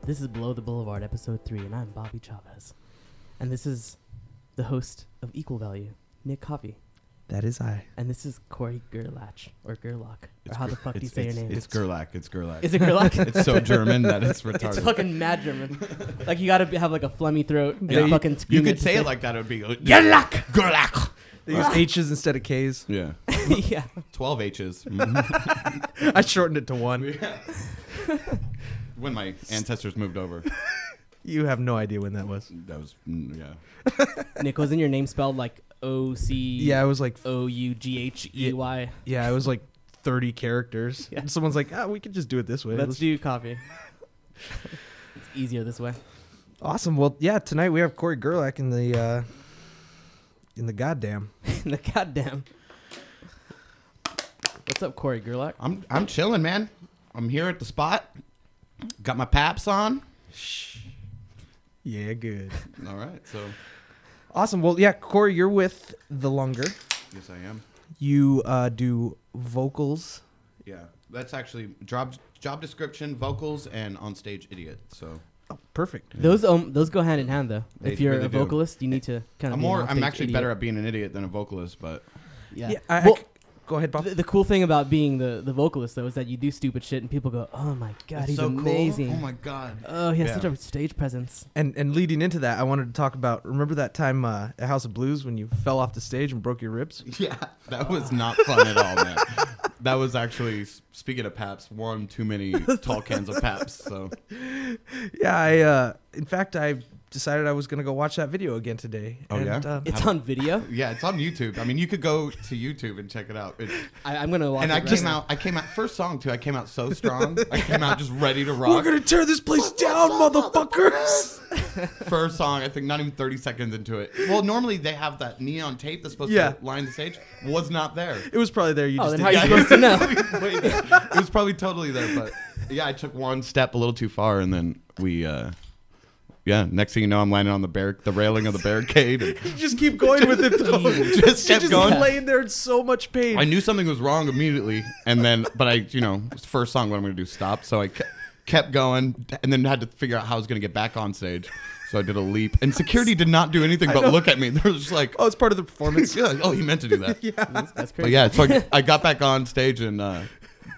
This is Below the Boulevard, episode 3, and I'm Bobby Chavez. And this is the host of Equal Value, Nick Coffey. That is I. And this is Cory Gerlach, or Gerlach. Or how the fuck do you say your name? It's Gerlach. It's Gerlach. Is it Gerlach? It's so German that it's retarded. It's fucking mad German. Like, you gotta have, like, a phlegmy throat. And Yeah, fucking you could say it like that. It would be Gerlach. Gerlach. They use H's instead of K's. Yeah. Yeah. 12 H's. I shortened it to 1. Yeah. When my ancestors moved over. You have no idea when that was. That was, yeah. Nick, wasn't your name spelled like O-C... Yeah, it was like... O-U-G-H-E-Y? Yeah, it was like 30 characters. Yeah. And someone's like, we could just do it this way. Let's do coffee. It's easier this way. Awesome. Well, yeah, tonight we have Cory Gerlach in the goddamn. The goddamn. What's up, Cory Gerlach? I'm chilling, man. I'm here at the spot. Got my paps on. Yeah, good. All right, so. Awesome. Well, yeah, Cory, you're with The Lunger. Yes, I am. You do vocals. Yeah, that's actually job description, vocals, and on stage idiot. So. Oh, perfect. Yeah. Those go hand in hand, though. If you're really a vocalist, you need to kind of. I'm actually better at being an idiot than a vocalist, but. Yeah. Well, go ahead, Bob. The cool thing about being the vocalist, though, is that you do stupid shit and people go, "Oh my god, It's he's so amazing! Cool. Oh my god! Oh, he has such a stage presence." And leading into that, I wanted to talk about, remember that time at House of Blues when you fell off the stage and broke your ribs? Yeah, that was not fun at all, man. That was actually, speaking of Paps, one too many tall cans of Paps. So. Yeah, in fact, I decided I was going to go watch that video again today. Oh, yeah? It's on video. Yeah, it's on YouTube. I mean, you could go to YouTube and check it out. I'm gonna watch. And it I came out first song too. I came out so strong. I came out just ready to rock. We're going to tear this place down, motherfuckers! First song, I think not even 30 seconds into it. Well, normally they have that neon tape that's supposed to line the stage. Was not there. It was probably there. You just then didn't. how are you supposed to know? It was probably totally there, but yeah, I took one step a little too far, and then we. Yeah, next thing you know, I'm landing on the railing of the barricade. And You just keep going with it, though. just kept going. laying there in so much pain. I knew something was wrong immediately, and then, but it's the first song, what I'm going to do, stop. So I kept going, and then had to figure out how I was going to get back on stage. So I did a leap, and security did not do anything but look at me. They were just like, "Oh, it's part of the performance." Yeah, oh, he meant to do that. Yeah, That's crazy. But yeah, so I got back on stage and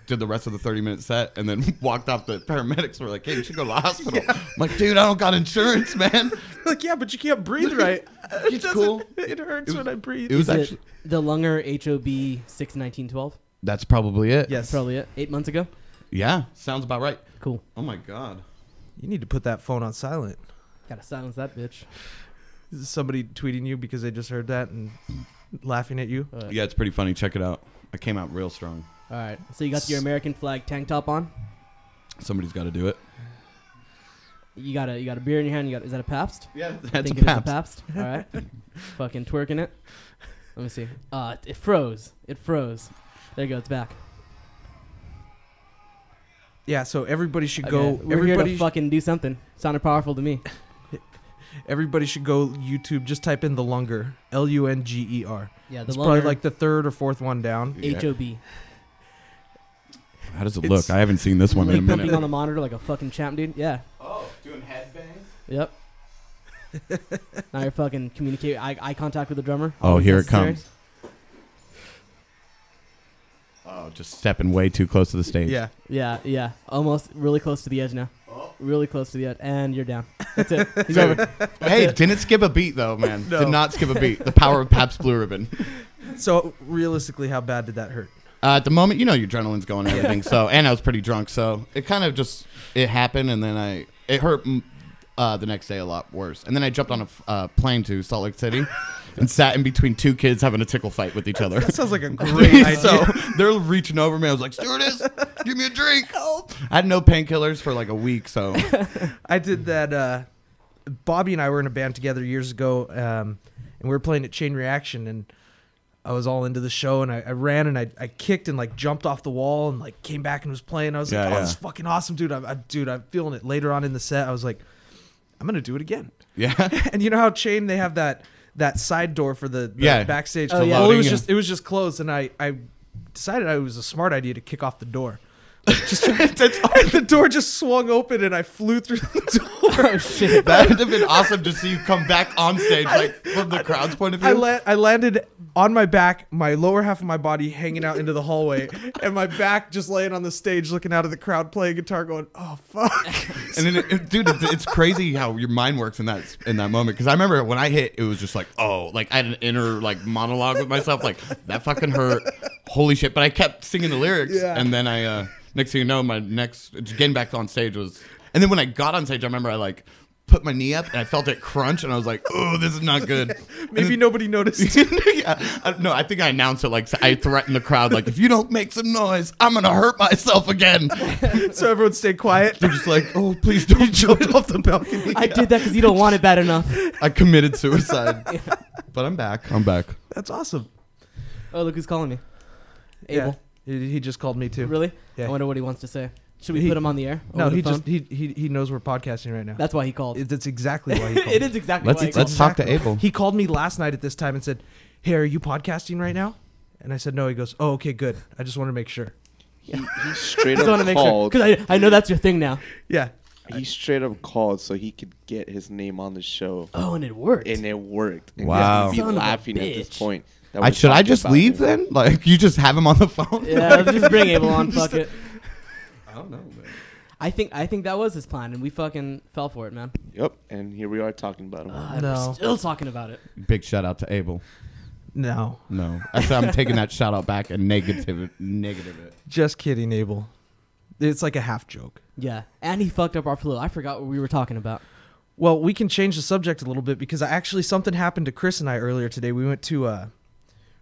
did the rest of the 30-minute set, and then walked off. The paramedics were like, "Hey, you should go to the hospital." Yeah. I'm like, dude, I don't got insurance, man. Like, yeah, but you can't breathe right. It's cool. It hurts when I breathe. It was Is actually it the Lunger HOB 6/19/12? that's probably it. Yes, Probably it. 8 months ago. Yeah, sounds about right. Cool. Oh my god. You need to put that phone on silent. Gotta silence that bitch. Is somebody tweeting you because they just heard that and laughing at you? Yeah, it's pretty funny. Check it out. I came out real strong. All right. So you got your American flag tank top on. Somebody's got to do it. You got a beer in your hand. Is that a Pabst? Yeah, I that's think a it is a Pabst. Pabst. All right. Fucking twerking it. Let me see. It froze. It froze. There you go. It's back. Yeah, so everybody should Okay, go. We're here to fucking do something. Sounded powerful to me. Everybody should go YouTube. Just type in The Lunger, Lunger. Yeah, It's probably like the third or fourth one down. HOB. How does it look? I haven't seen this one in a Like pumping minute. on the monitor like a fucking champ, dude. Yeah. Oh, doing headbangs? Yep. Now you're fucking communicate eye contact with the drummer. Oh, Always here necessary. it comes. Oh, just stepping way too close to the stage. Yeah. Yeah. Almost really close to the edge now. Oh. Really close to the edge. And you're down. That's it. He's over. Hey, it. didn't skip a beat though, man. No. Did not skip a beat. The power of Pabst Blue Ribbon. So realistically, how bad did that hurt? At the moment, your adrenaline's going and everything. So, and I was pretty drunk, so it kind of just happened, and then it hurt the next day a lot worse. And then I jumped on a plane to Salt Lake City and sat in between two kids having a tickle fight with each other. That sounds like a great idea. So they're reaching over me. I was like, "Stewardess, give me a drink." Help! I had no painkillers for like a week, so I did that. Bobby and I were in a band together years ago, and we were playing at Chain Reaction, and I was all into the show, and I ran and I kicked and like jumped off the wall and like came back and was playing. I was like, "Oh, this is fucking awesome, dude!" I'm feeling it. Later on in the set, I was like, "I'm gonna do it again." yeah. And you know how Chain, they have that side door for the backstage. Oh, yeah. Well, it Loading. was just closed, and I decided it was a smart idea to kick off the door. the door just swung open and I flew through the door. Oh shit! That would have been awesome to see you come back on stage, like from the crowd's point of view. I landed on my back, my lower half of my body hanging out into the hallway, and my back just laying on the stage, looking out at the crowd playing guitar, going, "Oh fuck!" And then, dude, it's crazy how your mind works in that moment. Because I remember when I hit, it was just like, oh, like I had an inner like monologue with myself, like that fucking hurt. Holy shit! But I kept singing the lyrics, and then I next thing you know, my next getting back on stage was, and then when I got on stage, I remember I like put my knee up and I felt it crunch, and I was like, oh, this is not good. Maybe nobody noticed. No, I think I announced it like I threatened the crowd, like if you don't make some noise, I'm gonna hurt myself again. So everyone stayed quiet. They're just like, oh, please don't Jumped off the balcony. I did that because you don't want it bad enough. I committed suicide, but I'm back. I'm back. That's awesome. Oh, look who's calling me. Abel. Yeah, he just called me too. Really? Yeah. I wonder what he wants to say. Should we put him on the air? No, Over he the phone? just he knows we're podcasting right now. That's why he called. That's exactly why he called. It is exactly why he called. Let's talk to Abel. He called me last night at this time and said, "Hey, are you podcasting right now?" And I said, "No." He goes, "Oh, okay, good. I just want to make sure." He straight Just want to up make sure called. because I know that's your thing now. Yeah. He straight up called so he could get his name on the show, Oh, and it worked. and it worked. And Wow. he'd be Son of a laughing at this bitch. point. that we're Should I talking just about leave him. then? Like you just have him on the phone? Yeah, let's just bring Abel on. Fuck it. I don't know, man. I think that was his plan, and we fucking fell for it, man. Yep, and here we are talking about him. No. We're still talking about it. Big shout out to Abel. No. No, actually, I'm taking that shout out back and negative it. Just kidding, Abel. It's like a half joke. Yeah, and he fucked up our flow. I forgot what we were talking about. Well, we can change the subject a little bit because something happened to Chris and I earlier today. We went to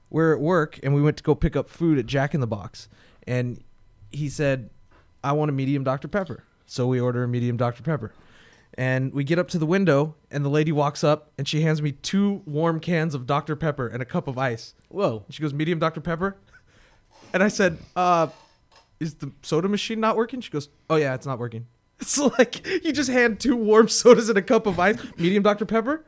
we're at work and we went to go pick up food at Jack in the Box, and he said, "I want a medium Dr. Pepper." So we order a medium Dr. Pepper. And we get up to the window, and the lady walks up, and she hands me 2 warm cans of Dr. Pepper and a cup of ice. Whoa. And she goes, "Medium Dr. Pepper?" And I said, "Is the soda machine not working?" She goes, "Oh, yeah, it's not working." It's like you just hand 2 warm sodas and a cup of ice. Medium Dr. Pepper?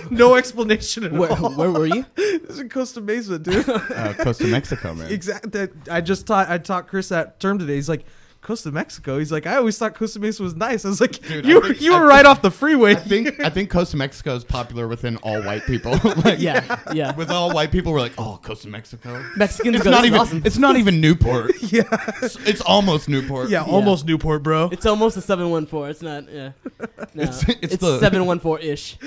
No explanation at all. Where were you? This is in Costa Mesa, dude. Costa Mexico, man. Exactly. I taught Chris that term today. He's like, "Costa Mexico?" He's like, "I always thought Costa Mesa was nice." I was like, Dude, you I were right off the freeway. I think Costa Mexico is popular within all white people. Like, Yeah. with all white people, we're like, oh, Costa Mexico. Mexicans It's go, not "This is even. awesome." It's not even Newport. Yeah. It's almost Newport. Yeah, almost Newport, bro. It's almost a 714. It's not. Yeah. No, It's the- 714-ish.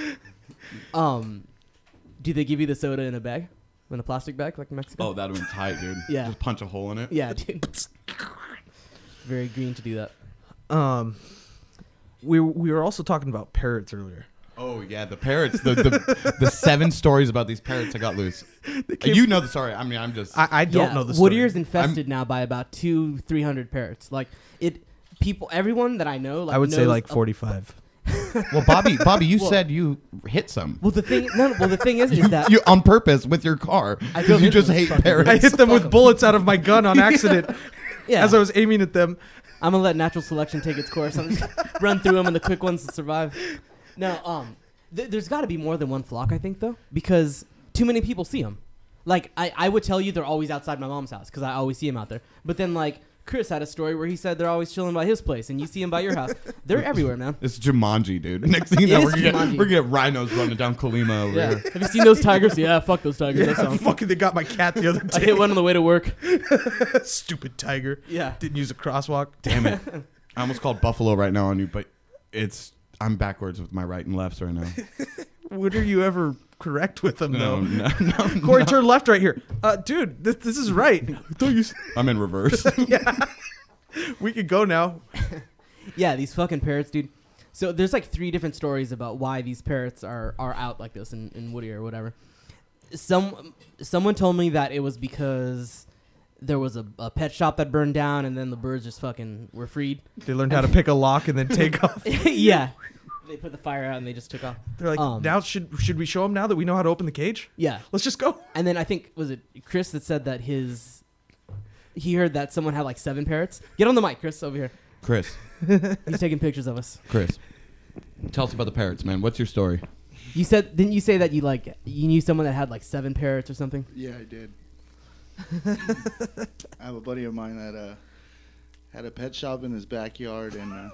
Do they give you the soda in a bag, in a plastic bag, like in Mexico? Oh, that'd have been tight, dude. Yeah. Just punch a hole in it. Yeah, dude. Very green to do that. We were also talking about parrots earlier. Oh yeah, the parrots. The 7 stories about these parrots that got loose. You know the story. I mean, I'm just. I don't know the story. Whittier's infested now by about 200-300 parrots. Like everyone that I know. Like, I would say knows like 45. Well, Bobby, you Well- said you hit some. Well, the thing is that You on purpose with your car. I feel You just this hate fucking parrots. I hit them with bullets out of my gun on accident yeah, as I was aiming at them. I'm gonna let natural selection take its course. I'm just run through them and the quick ones that survive. No, there's got to be more than one flock, I think, though, because too many people see them. Like I would tell you they're always outside my mom's house because I always see them out there. But then like Chris had a story where he said they're always chilling by his place, and you see them by your house. They're everywhere, man. It's Jumanji, dude. Next thing you know, It we're is gonna Jumanji. get rhinos running down Colima over Yeah. here. Have you seen those tigers? Yeah, fuck those tigers. That's all. Fucking, they got my cat the other I day. hit one on the way to work. Stupid tiger. Yeah. Didn't use a crosswalk. Damn it! I almost called Buffalo right now on you, but I'm backwards with my right and lefts right now. Would you ever correct with them, though? No. Corey, turn left right here. Dude, this is right. I'm in reverse. We could go now. Yeah, these fucking parrots, dude. So there's like 3 different stories about why these parrots are out like this in Whittier or whatever. Someone told me that it was because there was a pet shop that burned down and then the birds just fucking were freed. They learned how to pick a lock and then take off. Yeah. They put the fire out and they just took off. They're like, now should we show them now that we know how to open the cage? Yeah. Let's just go. And then I think, was it Chris that said that he heard that someone had like 7 parrots? Get on the mic, Chris, over here. Chris, He's taking pictures of us. tell us about the parrots, man. What's your story? Didn't you say that you knew someone that had like 7 parrots or something? Yeah, I did. I have a buddy of mine that had a pet shop in his backyard, and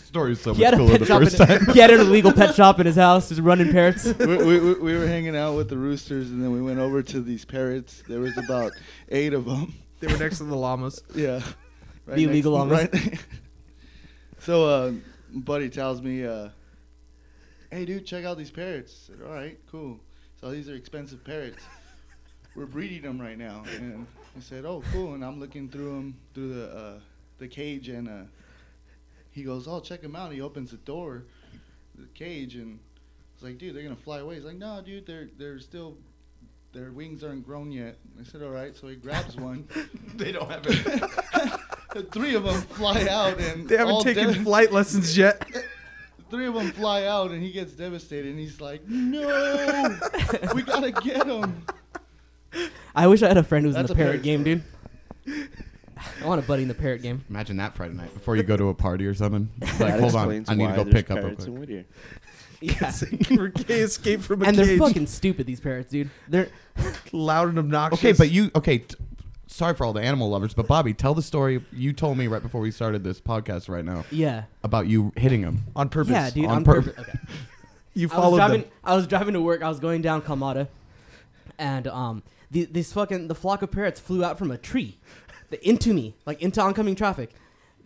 Story's so He much had a cooler pet the shop. first time. He had an illegal pet shop in his house, just running parrots. we were hanging out with the roosters, and then we went over to these parrots. There was about 8 of them. They were next to the llamas. Yeah. The illegal llamas. Right. So, buddy tells me, hey, dude, check out these parrots. I said, all right, cool. So these are expensive parrots. We're breeding them right now. And I said, oh, cool. And I'm looking through them, through the cage, and he goes, oh, check them out. He opens the door, the cage, and I was like, dude, they're going to fly away. He's like, no, dude, they're still, their wings aren't grown yet. I said, all right. So he grabs one. They don't have it. 3 of them fly out, and They haven't taken flight lessons yet. 3 of them fly out, and he gets devastated, and he's like, no, we got to get him. I wish I had a friend who was in That's the a parrot parrot game, dude. I want a buddy in the parrot game. Imagine that Friday night before you go to a party or something. It's like, That hold on, explains I need to why go there's pick up real parrots in quick. Whittier. Yeah. Escape from a And cage. they're fucking stupid, these parrots, dude. They're loud and obnoxious. Okay, but sorry for all the animal lovers, but Bobby, tell the story you told me right before we started this podcast right now yeah. about you hitting him. on purpose. Yeah, dude, On on purpose. Okay. You I was followed driving. them. I was driving to work. I was going down Kalmata, and the flock of parrots flew out from a tree, into me, like into oncoming traffic.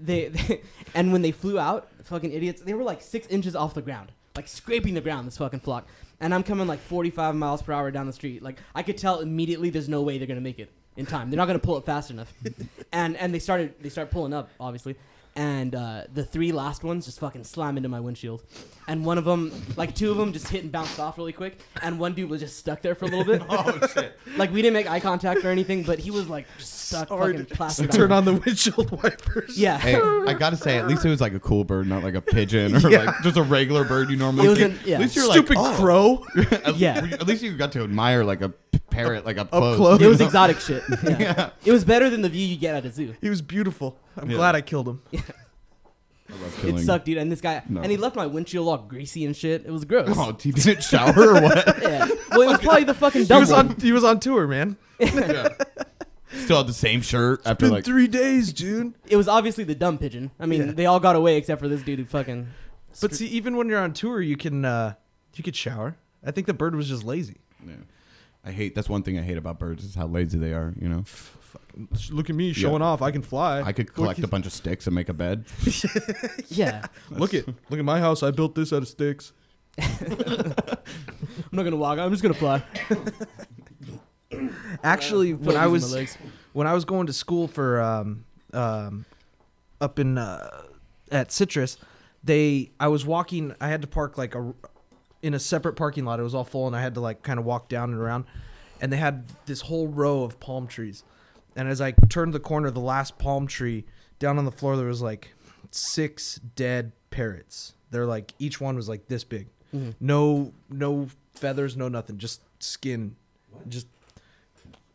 They and when they flew out, fucking idiots, they were like 6 inches off the ground, like scraping the ground. This fucking flock, and I'm coming like 45 miles per hour down the street. Like I could tell immediately, there's no way they're gonna make it in time. They're not gonna pull it fast enough, and they start pulling up, obviously. And the 3 last ones just fucking slam into my windshield. And one of them, like 2 of them just hit and bounced off really quick. And one dude was just stuck there for a little bit. Oh, shit. Like we didn't make eye contact or anything, but he was like stuck fucking plastered Turn on. on the windshield wipers. Yeah. Hey, I gotta say, at least it was like a cool bird, not like a pigeon or Yeah. like just a regular bird you normally It was see. yeah. At least you're Stupid like, oh. crow. Yeah. At least you got to admire like a parrot like up close. close. It was exotic shit. Yeah. Yeah. It was better than the view you get at a zoo. He was beautiful. I'm Yeah. glad I killed him. I love It killing. sucked, dude. And this guy, No. and he left my windshield all greasy and shit. It was gross. Oh, he didn't shower or what? Yeah. Well, it was probably the fucking He dumb was one. on. He was on tour, man. Yeah. Still had the same shirt after Been like 3 days, dude. It was obviously the dumb pigeon. I mean, Yeah. they all got away except for this dude who fucking. But see, even when you're on tour, you could shower. I think the bird was just lazy. Yeah. That's one thing I hate about birds is how lazy they are, you know. Fucking look at me showing off. I can fly. I could collect a bunch of sticks and make a bed. Yeah. Look at my house. I built this out of sticks. I'm not gonna walk. I'm just gonna fly. Actually, Put when using my legs. I was going to school for up in at Citrus, I was walking. I had to park like in a separate parking lot. It was all full, and I had to like kind of walk down and around. And they had this whole row of palm trees. And as I turned the corner, the last palm tree, down on the floor, there was like 6 dead parrots. They're like, each one was like this big. Mhm. No feathers, no nothing, just skin. Just,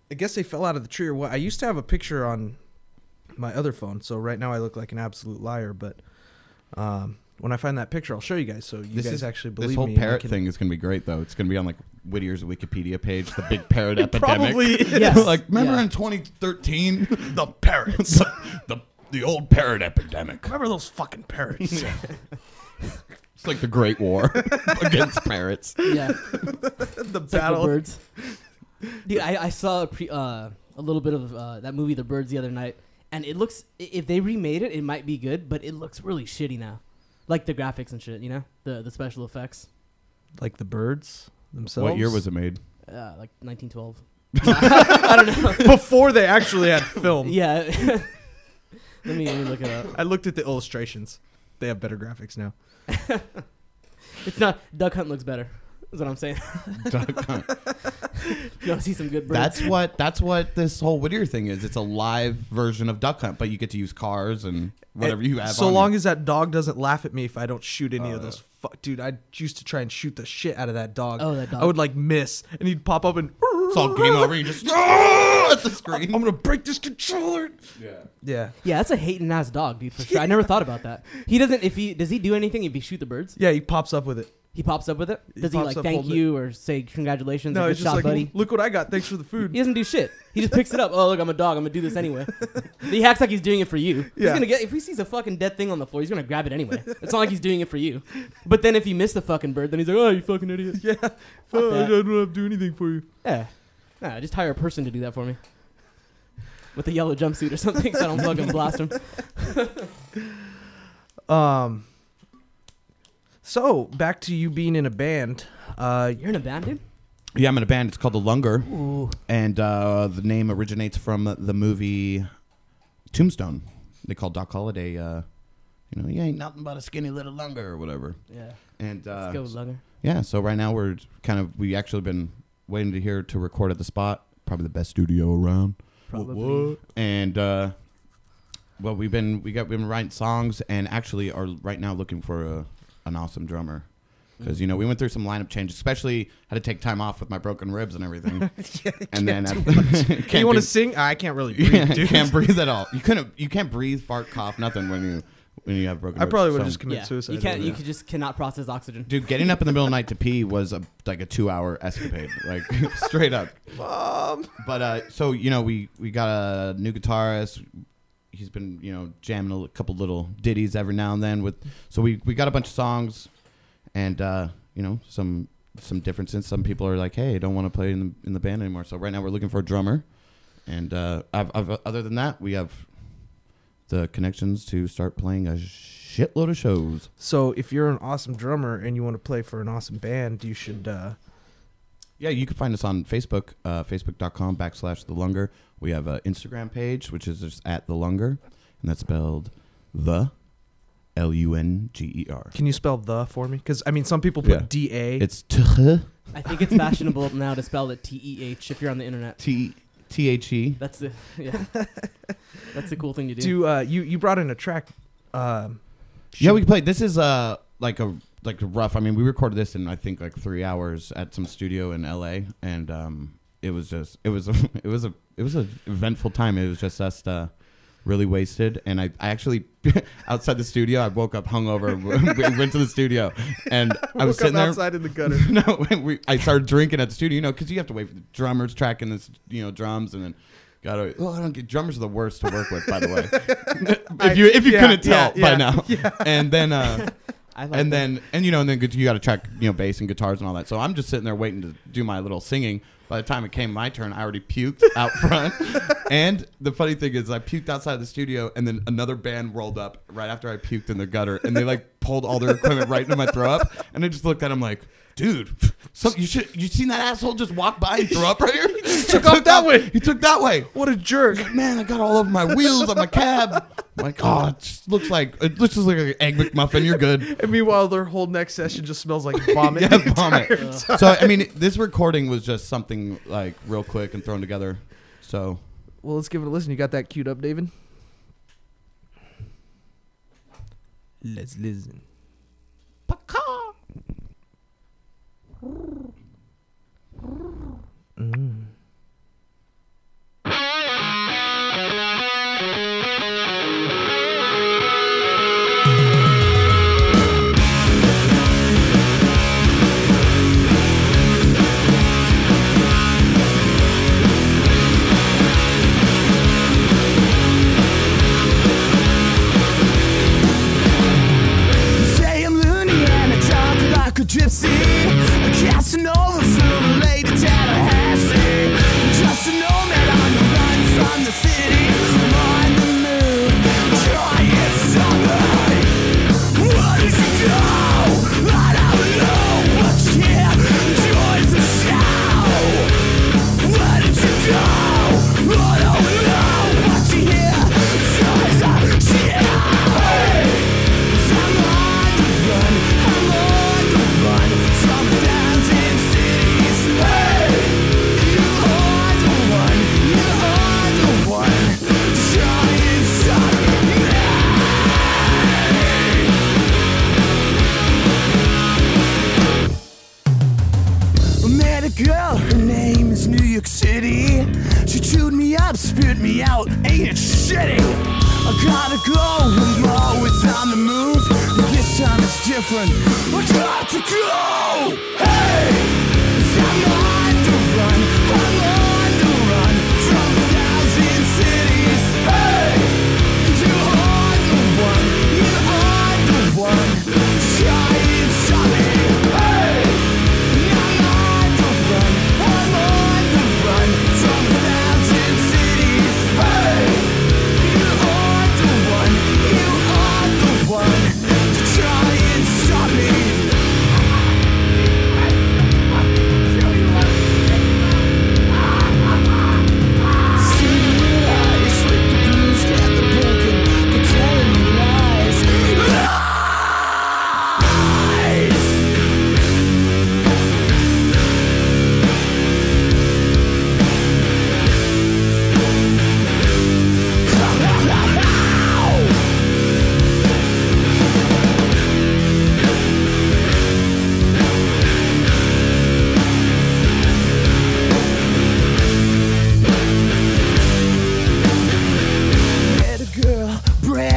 I guess they fell out of the tree or what. I used to have a picture on my other phone, so right now I look like an absolute liar. But when I find that picture, I'll show you guys, so you guys actually believe me. This whole and I parrot can- thing is going to be great, though. It's going to be on like Whittier's Wikipedia page, the big parrot epidemic. Probably. Yes. Like, remember Yeah. in 2013, The parrots. the old parrot epidemic. Remember those fucking parrots? It's like the Great War against parrots. Yeah. The It's like battle. the birds. Dude, I saw a little bit of that movie, The Birds, the other night, and it looks, if they remade it, it might be good, but it looks really shitty now. Like the graphics and shit, you know? The special effects. Like the birds themselves. What year was it made? Like 1912. I don't know. Before they actually had film. Yeah. Let me look it up. I looked at the illustrations. They have better graphics now. It's not, Duck Hunt looks better. Is what I'm saying. Duck Hunt. You want to see some good birds? That's what this whole Whittier thing is. It's a live version of Duck Hunt, but you get to use cars and whatever you have. So on long you. as that dog doesn't laugh at me if I don't shoot any of those. Dude, I used to try and shoot the shit out of that dog. Oh, that dog. I would like miss, and he'd pop up and. It's all game over. You just at the screen. I'm gonna break this controller. Yeah. Yeah, that's a hating ass dog, dude, for sure. I never thought about that. He doesn't. Does he do anything if he shoot the birds? Yeah, he pops up with it. He pops up with it? Does he pops like up thank holding you or say congratulations No, or good it's just shot, like, buddy? look what I got. Thanks for the food. He doesn't do shit. He just picks it up. Oh, look, I'm a dog. I'm gonna do this anyway. He acts like he's doing it for you. He's Yeah. gonna get if he sees a fucking dead thing on the floor, he's gonna grab it anyway. It's not like he's doing it for you. But then if you miss the fucking bird, then he's like, oh, you fucking idiot. Yeah. Fuck Oh, I that. don't have to do anything for you. Yeah. Nah, just hire a person to do that for me. With a yellow jumpsuit or something, so I don't fucking blast him. So back to you being in a band. You're in a band, dude? Yeah, I'm in a band. It's called The Lunger. Ooh. And the name originates from the movie Tombstone. They call Doc Holliday, you ain't nothing but a skinny little lunger or whatever. Yeah. And Let's go, Lugger. yeah, so right now we actually been waiting to hear to record at the spot. Probably the best studio around. Probably. And well, we've been writing songs and actually are right now looking for an awesome drummer. Because, we went through some lineup changes, especially had to take time off with my broken ribs and everything. And then You want to sing? I can't really breathe, Yeah, dude. you can't breathe at all. You can't breathe, fart, cough, nothing when you have broken I ribs. probably would So- just commit Yeah. suicide. You can't. over You that. just cannot process oxygen. Dude, getting up in the middle of the night to pee was like a 2-hour escapade, like straight up. Mom. But so we got a new guitarist. He's been jamming a couple little ditties every now and then so we got a bunch of songs, and some differences. Some people are like, hey, I don't want to play in the band anymore. So right now we're looking for a drummer, and other than that, we have the connections to start playing a shitload of shows. So if you're an awesome drummer and you want to play for an awesome band, you should. Yeah, you can find us on Facebook, facebook.com/The Lunger. We have an Instagram page, which is just @TheLunger, and that's spelled the Lunger. Can you spell the for me? Because some people put Yeah. DA. It's THE. I think it's fashionable now to spell it TEH if you're on the internet. THE. That's the That's the cool thing to do. You brought in a track. Yeah, we can play. This is like a rough. I mean, we recorded this in I think like 3 hours at some studio in LA, and it was a eventful time. It was just us really wasted, and I actually outside the studio. I woke up hungover, went to the studio, and I was sitting there outside in the gutter. No, I started drinking at the studio, because you have to wait for the drummers tracking this, drums, and then I don't get drummers are the worst to work with, by the way. if you couldn't tell by now, and then. And then you got to track bass and guitars and all that. So I'm just sitting there waiting to do my little singing. By the time it came my turn, I already puked out front. And the funny thing is, I puked outside the studio, and then another band rolled up right after I puked in the gutter, and they pulled all their equipment right into my throw up. And I just looked at them like, dude, you seen that asshole just walk by and throw up right here? He took off that way. He took that way. What a jerk! He's like, man, I got all over my wheels on my cab. I'm like, oh, it just looks like an egg McMuffin. You're good. And meanwhile, their whole next session just smells like vomit. Yeah, vomit. So I mean, this recording was just something like real quick and thrown together. So, Well, let's give it a listen. You got that queued up, David? Let's listen. Say I'm loony and I talk like a gypsy, a Casanova from a lady Tallahassee. Just a nomad on the run from the city. I'm on the move, trying something. What did you do? I don't know what you hear. Join the show. What did you do? I don't know what you hear. Join the show. I'm on the run from 1,000 cities. Hey, you are the one, try and stop me. I met a girl, her name is New York City. She chewed me up, spit me out, ain't it shitty? I gotta go, I'm always on the move. This time it's different. I got to go. Hey, I'm on the run. I'm on the run from 1,000 cities. Hey, you are the one. You are the one to try and stop me. Hey, I'm on the run. I'm on the run from 1,000 cities. Hey, you are the one. You are the one to try and stop me.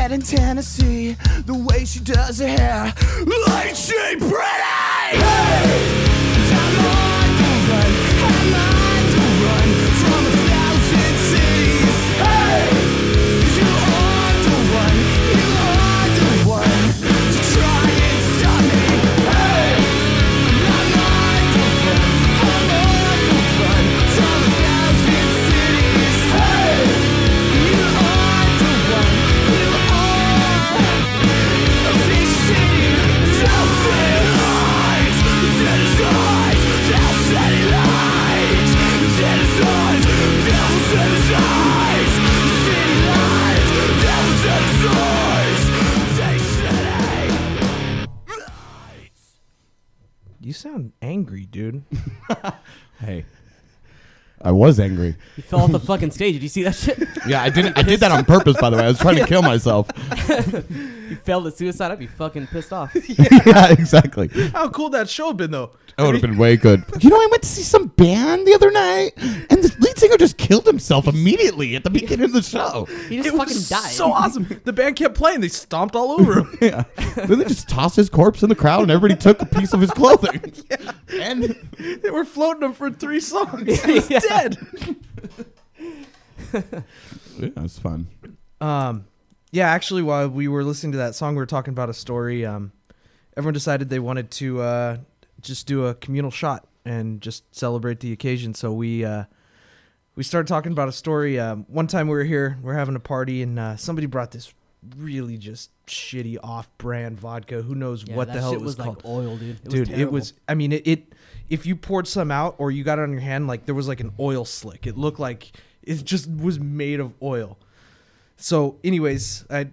In Tennessee, the way she does her hair, like she pretty. Hey, I'm on the run. I'm on the run from 1,000 cities. Hey, you are the one. You are the one to try and stop me. Hey, I'm on the run. I'm on the run from 1,000 cities. Hey, you are the one. You You sound angry, dude. Hey, I was angry. You fell off the fucking stage. Did you see that shit? Yeah, I didn't. I did that on purpose, by the way. I was trying to kill myself. You failed at suicide. I'd be fucking pissed off. Yeah, exactly. How cool that show have been, though. That would have been way good. You know, I went to see some band the other night, and the lead singer just killed himself immediately at the beginning of the show. He just It fucking was died. so awesome. The band kept playing. They stomped all over him. Yeah. Then they just tossed his corpse in the crowd, and everybody took a piece of his clothing. Yeah. And They were floating him for 3 songs. He was Yeah. dead. yeah, it was fun. Yeah, actually, while we were listening to that song, we were talking about a story. Everyone decided they wanted to just do a communal shot and just celebrate the occasion. So we started talking about a story. One time we were here, we were having a party, and somebody brought this really just shitty off-brand vodka. Who knows what the hell it was called? Like oil, dude. It was. I mean, it. If you poured some out or you got it on your hand, like there was like an oil slick. It looked like it just was made of oil. So, anyways, I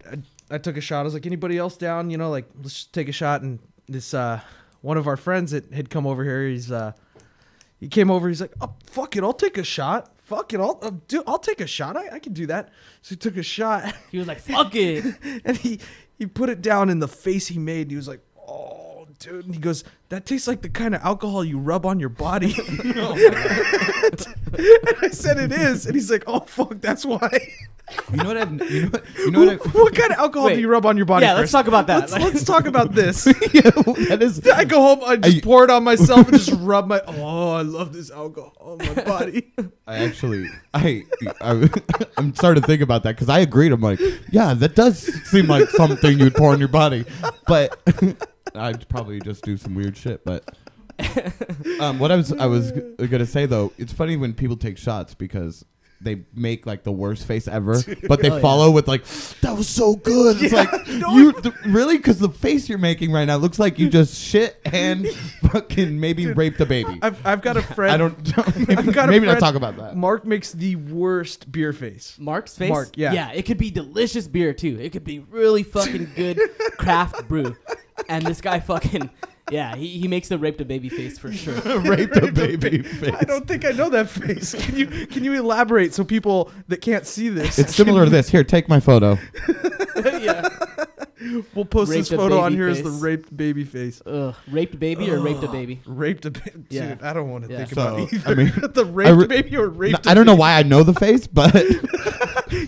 took a shot. I was like, anybody else down? You know, like let's just take a shot. And this one of our friends that had come over here, he came over. He's like, oh fuck it, I'll take a shot. Fuck it, I'll take a shot. I can do that. So he took a shot. He was like, fuck it. And he put it down in the face he made. He was like, oh, dude. And he goes, that tastes like the kind of alcohol you rub on your body. And I said, it is. And he's like, oh, fuck, that's why. You know what I've? You know what? What kind of alcohol do you rub on your body? Yeah, first? let's talk about that. Let's talk about this. Yeah, that is. I go home, I just pour it on myself and just rub my. Oh, I love this alcohol on my body. I'm starting to think about that because I agreed. I'm like, yeah, that does seem like something you'd pour on your body, but I'd probably just do some weird shit. But what I was gonna say though, it's funny when people take shots because they make like the worst face ever, but they follow with like, that was so good. It's like, really? Because the face you're making right now looks like you just shit and fucking maybe raped a baby. I've got a friend. I don't. Maybe not talk about that. Mark makes the worst beer face. Mark's face? Mark, yeah. Yeah, it could be delicious beer, too. It could be really fucking good craft brew. And this guy fucking... Yeah, he makes the raped a baby face for sure. Raped a baby face. I don't think I know that face. Can you elaborate so people that can't see this? It's similar to this. Here, take my photo. Yeah. We'll post Raped this photo a on baby here as face. the raped baby face. Ugh, raped baby or raped a baby? Raped a baby. Yeah. Dude, I don't want to Yeah. think about So, either. I mean, the raped baby or raped I don't know why I know the face, but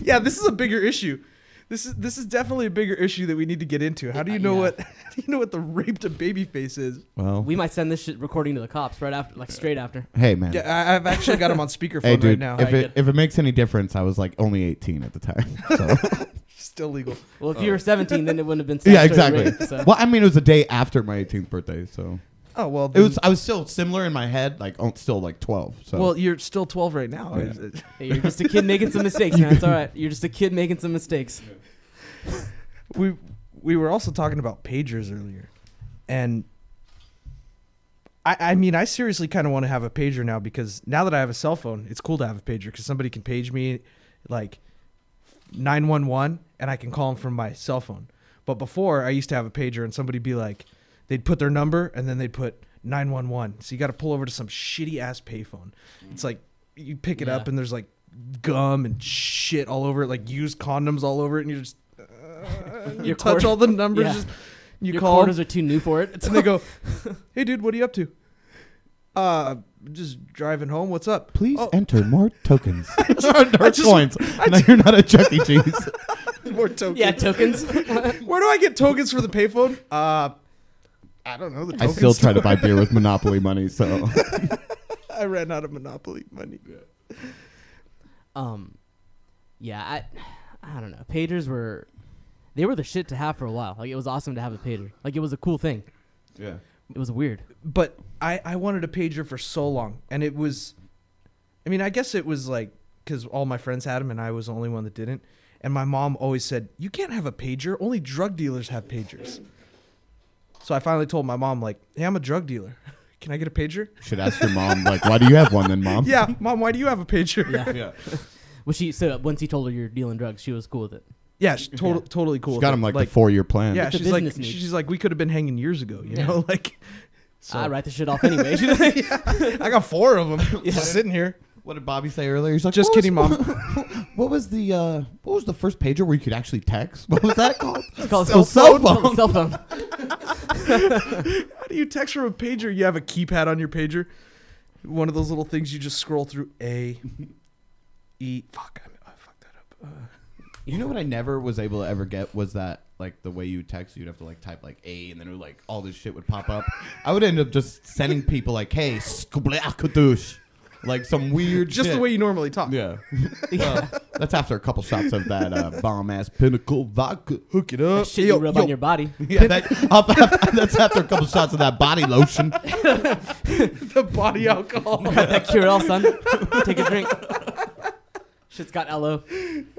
Yeah, this is a bigger issue. This is definitely a bigger issue that we need to get into. How do you know what? How do you know what the raped a baby face is? Well, We might send this shit recording to the cops right after, like straight after. hey man. Yeah, I've actually got him on speakerphone Hey dude, right now. if it makes any difference, I was like only 18 at the time. So. Still legal. Well, if you were 17, then it wouldn't have been. Yeah, statutory exactly. rape, so. Well, I mean, it was the day after my 18th birthday, so Oh well, it was. I was still similar in my head, like still like 12. So Well, you're still 12 right now. Yeah. Hey, you're just a kid making some mistakes, man. It's all right. You're just a kid making some mistakes. We were also talking about pagers earlier, and I mean, I seriously kind of want to have a pager now, because now that I have a cell phone, it's cool to have a pager because somebody can page me like 911 and I can call them from my cell phone. But before, I used to have a pager and somebody'd be like, they'd put their number and then they'd put 911. So you got to pull over to some shitty ass payphone. It's like you pick it up and there's like gum and shit all over it, like used condoms all over it, and you just you touch all the numbers. Yeah. Just, you Your call quarters are too new for it. and they go, "Hey dude, what are you up to?" Just driving home. What's up? please Oh. enter more tokens or coins. No, you're not a Chuck E. Cheese. More tokens. Yeah, tokens. Where do I get tokens for the payphone? I don't know. The I token still try to store. buy beer with Monopoly money, so I ran out of Monopoly money. Yeah, I don't know. Pagers were the shit to have for a while. Like, it was awesome to have a pager. Like, it was a cool thing. yeah. It was weird. But I wanted a pager for so long, and it was, I mean, I guess it was like because all my friends had them and I was the only one that didn't. And my mom always said, "You can't have a pager. Only drug dealers have pagers." So I finally told my mom, like, "Hey, I'm a drug dealer. Can I get a pager?" Should ask your mom, like, why do you have one then, Mom? Yeah, Mom, why do you have a pager? Yeah. Yeah. Well, so once he told her you're dealing drugs, she was cool with it. Yeah, she's totally cool. She's with got it. him like the 4-year plan. Yeah, It's a she's like, business need. she's like, we could have been hanging years ago, you Yeah. know, like. So I write the shit off anyway. I got 4 of them just sitting here. What did Bobby say earlier? He's like, Just "What was- kidding, Mom. What was the first pager where you could actually text? What was that called? It's called Oh, cell phone. Cell phone. How do you text from a pager? You have a keypad on your pager. One of those little things you just scroll through. A, E. Fuck, I fucked that up. You know what I never was able to ever get was that like the way you text, you'd have to like type like A, and then it would, like all this shit would pop up. I would end up just sending people like, "Hey, skublakadoosh," like some weird Just shit. the way you normally talk. Yeah. Well, that's after a couple shots of that bomb ass Pinnacle vodka. Hook it up. Shit you rub on your body. Yeah, that's after a couple shots of that body lotion. the body alcohol. Got that Curel, son. Take a drink. Shit's got LO.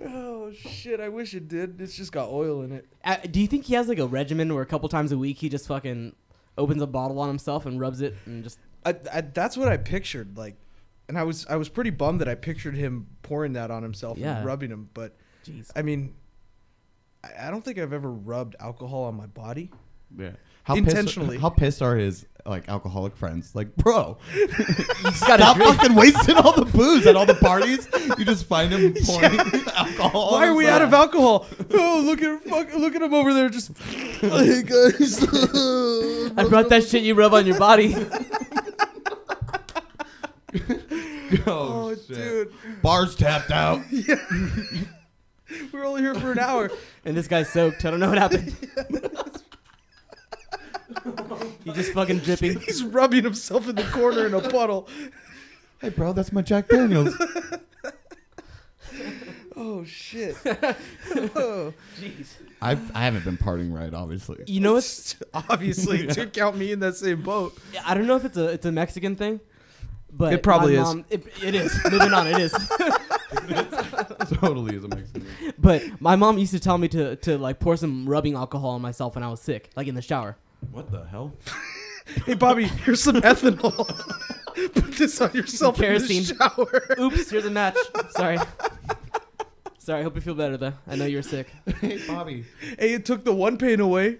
Oh shit! I wish it did. It's just got oil in it. Do you think he has like a regimen where a couple times a week he just fucking opens a bottle on himself and rubs it and just... That's what I pictured. Like, and I was pretty bummed that I pictured him pouring that on himself Yeah. and rubbing him. But Jeez. I mean, I don't think I've ever rubbed alcohol on my body. Yeah. Intentionally. How pissed are his like alcoholic friends? Like, bro, You just gotta stop drink. fucking wasting all the booze at all the parties. You just find him pouring alcohol. Why on are we himself. out of alcohol? Oh, look at him over there. Just hey guys. I brought that shit you rub on your body. Oh, shit. dude, Bars tapped out. we're only here for an hour. And this guy's soaked. I don't know what happened. He just fucking dripping. He's rubbing himself in the corner in a puddle. Hey, bro, that's my Jack Daniels. Oh shit. Oh. Jeez. I haven't been partying right, obviously. You know what's... Obviously, to count me in that same boat. I don't know if it's a Mexican thing, but It probably my is. mom, it is. Moving on, it is. Totally is a Mexican. But my mom used to tell me to like pour some rubbing alcohol on myself when I was sick, like in the shower. What the hell? Hey Bobby, here's some ethanol. Put this on yourself Kerosene. in the shower. Oops, here's a match. Sorry. Sorry, I hope you feel better though. I know you're sick. Hey, Bobby. Hey, it took the one pain away.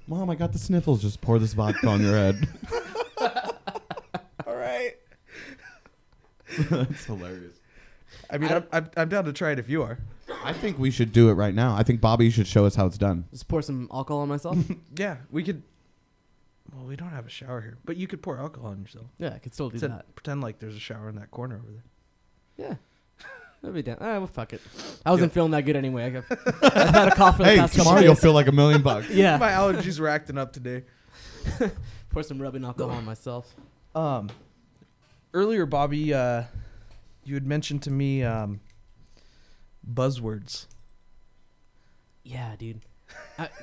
Mom, I got the sniffles. Just pour this vodka on your head. All right. That's hilarious. I mean, I'm down to try it if you are. I think we should do it right now. I think Bobby should show us how it's done. Just pour some alcohol on myself. Yeah, we could. Well, we don't have a shower here, but you could pour alcohol on yourself. Yeah, I could still do Pretend, that. pretend like there's a shower in that corner over there. Yeah. I'll be down. Well, fuck it. I wasn't feeling that good anyway. I've had a cough for the Hey, past couple tomorrow you'll days. feel like $1 million. Yeah. My allergies were acting up today. Pour some rubbing alcohol on myself. Earlier, Bobby, you had mentioned to me buzzwords. Yeah, dude.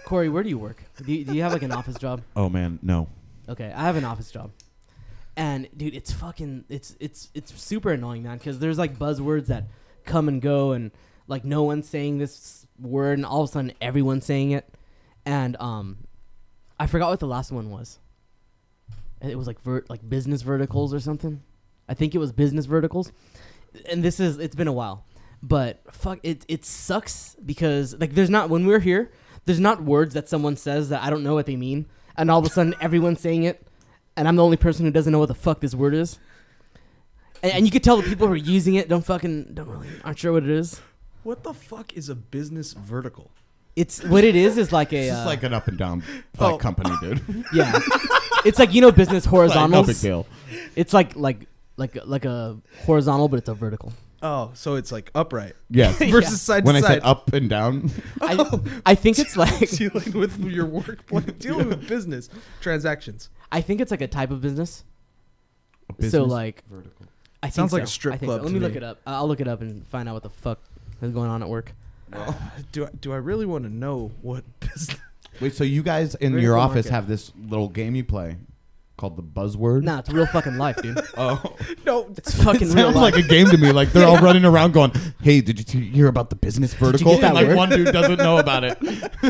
Cory, where do you work? Do you have like an office job? Oh man, no. Okay, I have an office job, and dude, it's super annoying, man. Because there's like buzzwords that come and go, and like no one's saying this word, and all of a sudden everyone's saying it, and I forgot what the last one was. It was like business verticals or something. I think it was business verticals, and it's been a while, but fuck it sucks because like when we're here, there's not words that someone says that I don't know what they mean. And all of a sudden, everyone's saying it, and I'm the only person who doesn't know what the fuck this word is. And you could tell the people who are using it aren't sure what it is. What the fuck is a business vertical? It's what it is like a. It's just like an up and down company, dude. Yeah, it's like business horizontals. No big deal. It's like a horizontal, but it's a vertical. Oh, so it's like upright. Yes. Versus side When to I side. said up and down, I think it's like Dealing with your work, dealing with business transactions. I think it's like a type of business. business So like vertical. I think Sounds like so. a strip I think club so. Let to me look me. it up. I'll look it up and find out what the fuck is going on at work. Do I really want to know what business? Wait, so you guys in Vertical your office market. have this little game you play called the buzzword? Nah, it's real fucking life, dude. Oh, No, It's fucking it real sounds life. like a game to me. Like they're all running around going, "Hey, did you hear about the business vertical?" get that And like word? one dude doesn't know about it.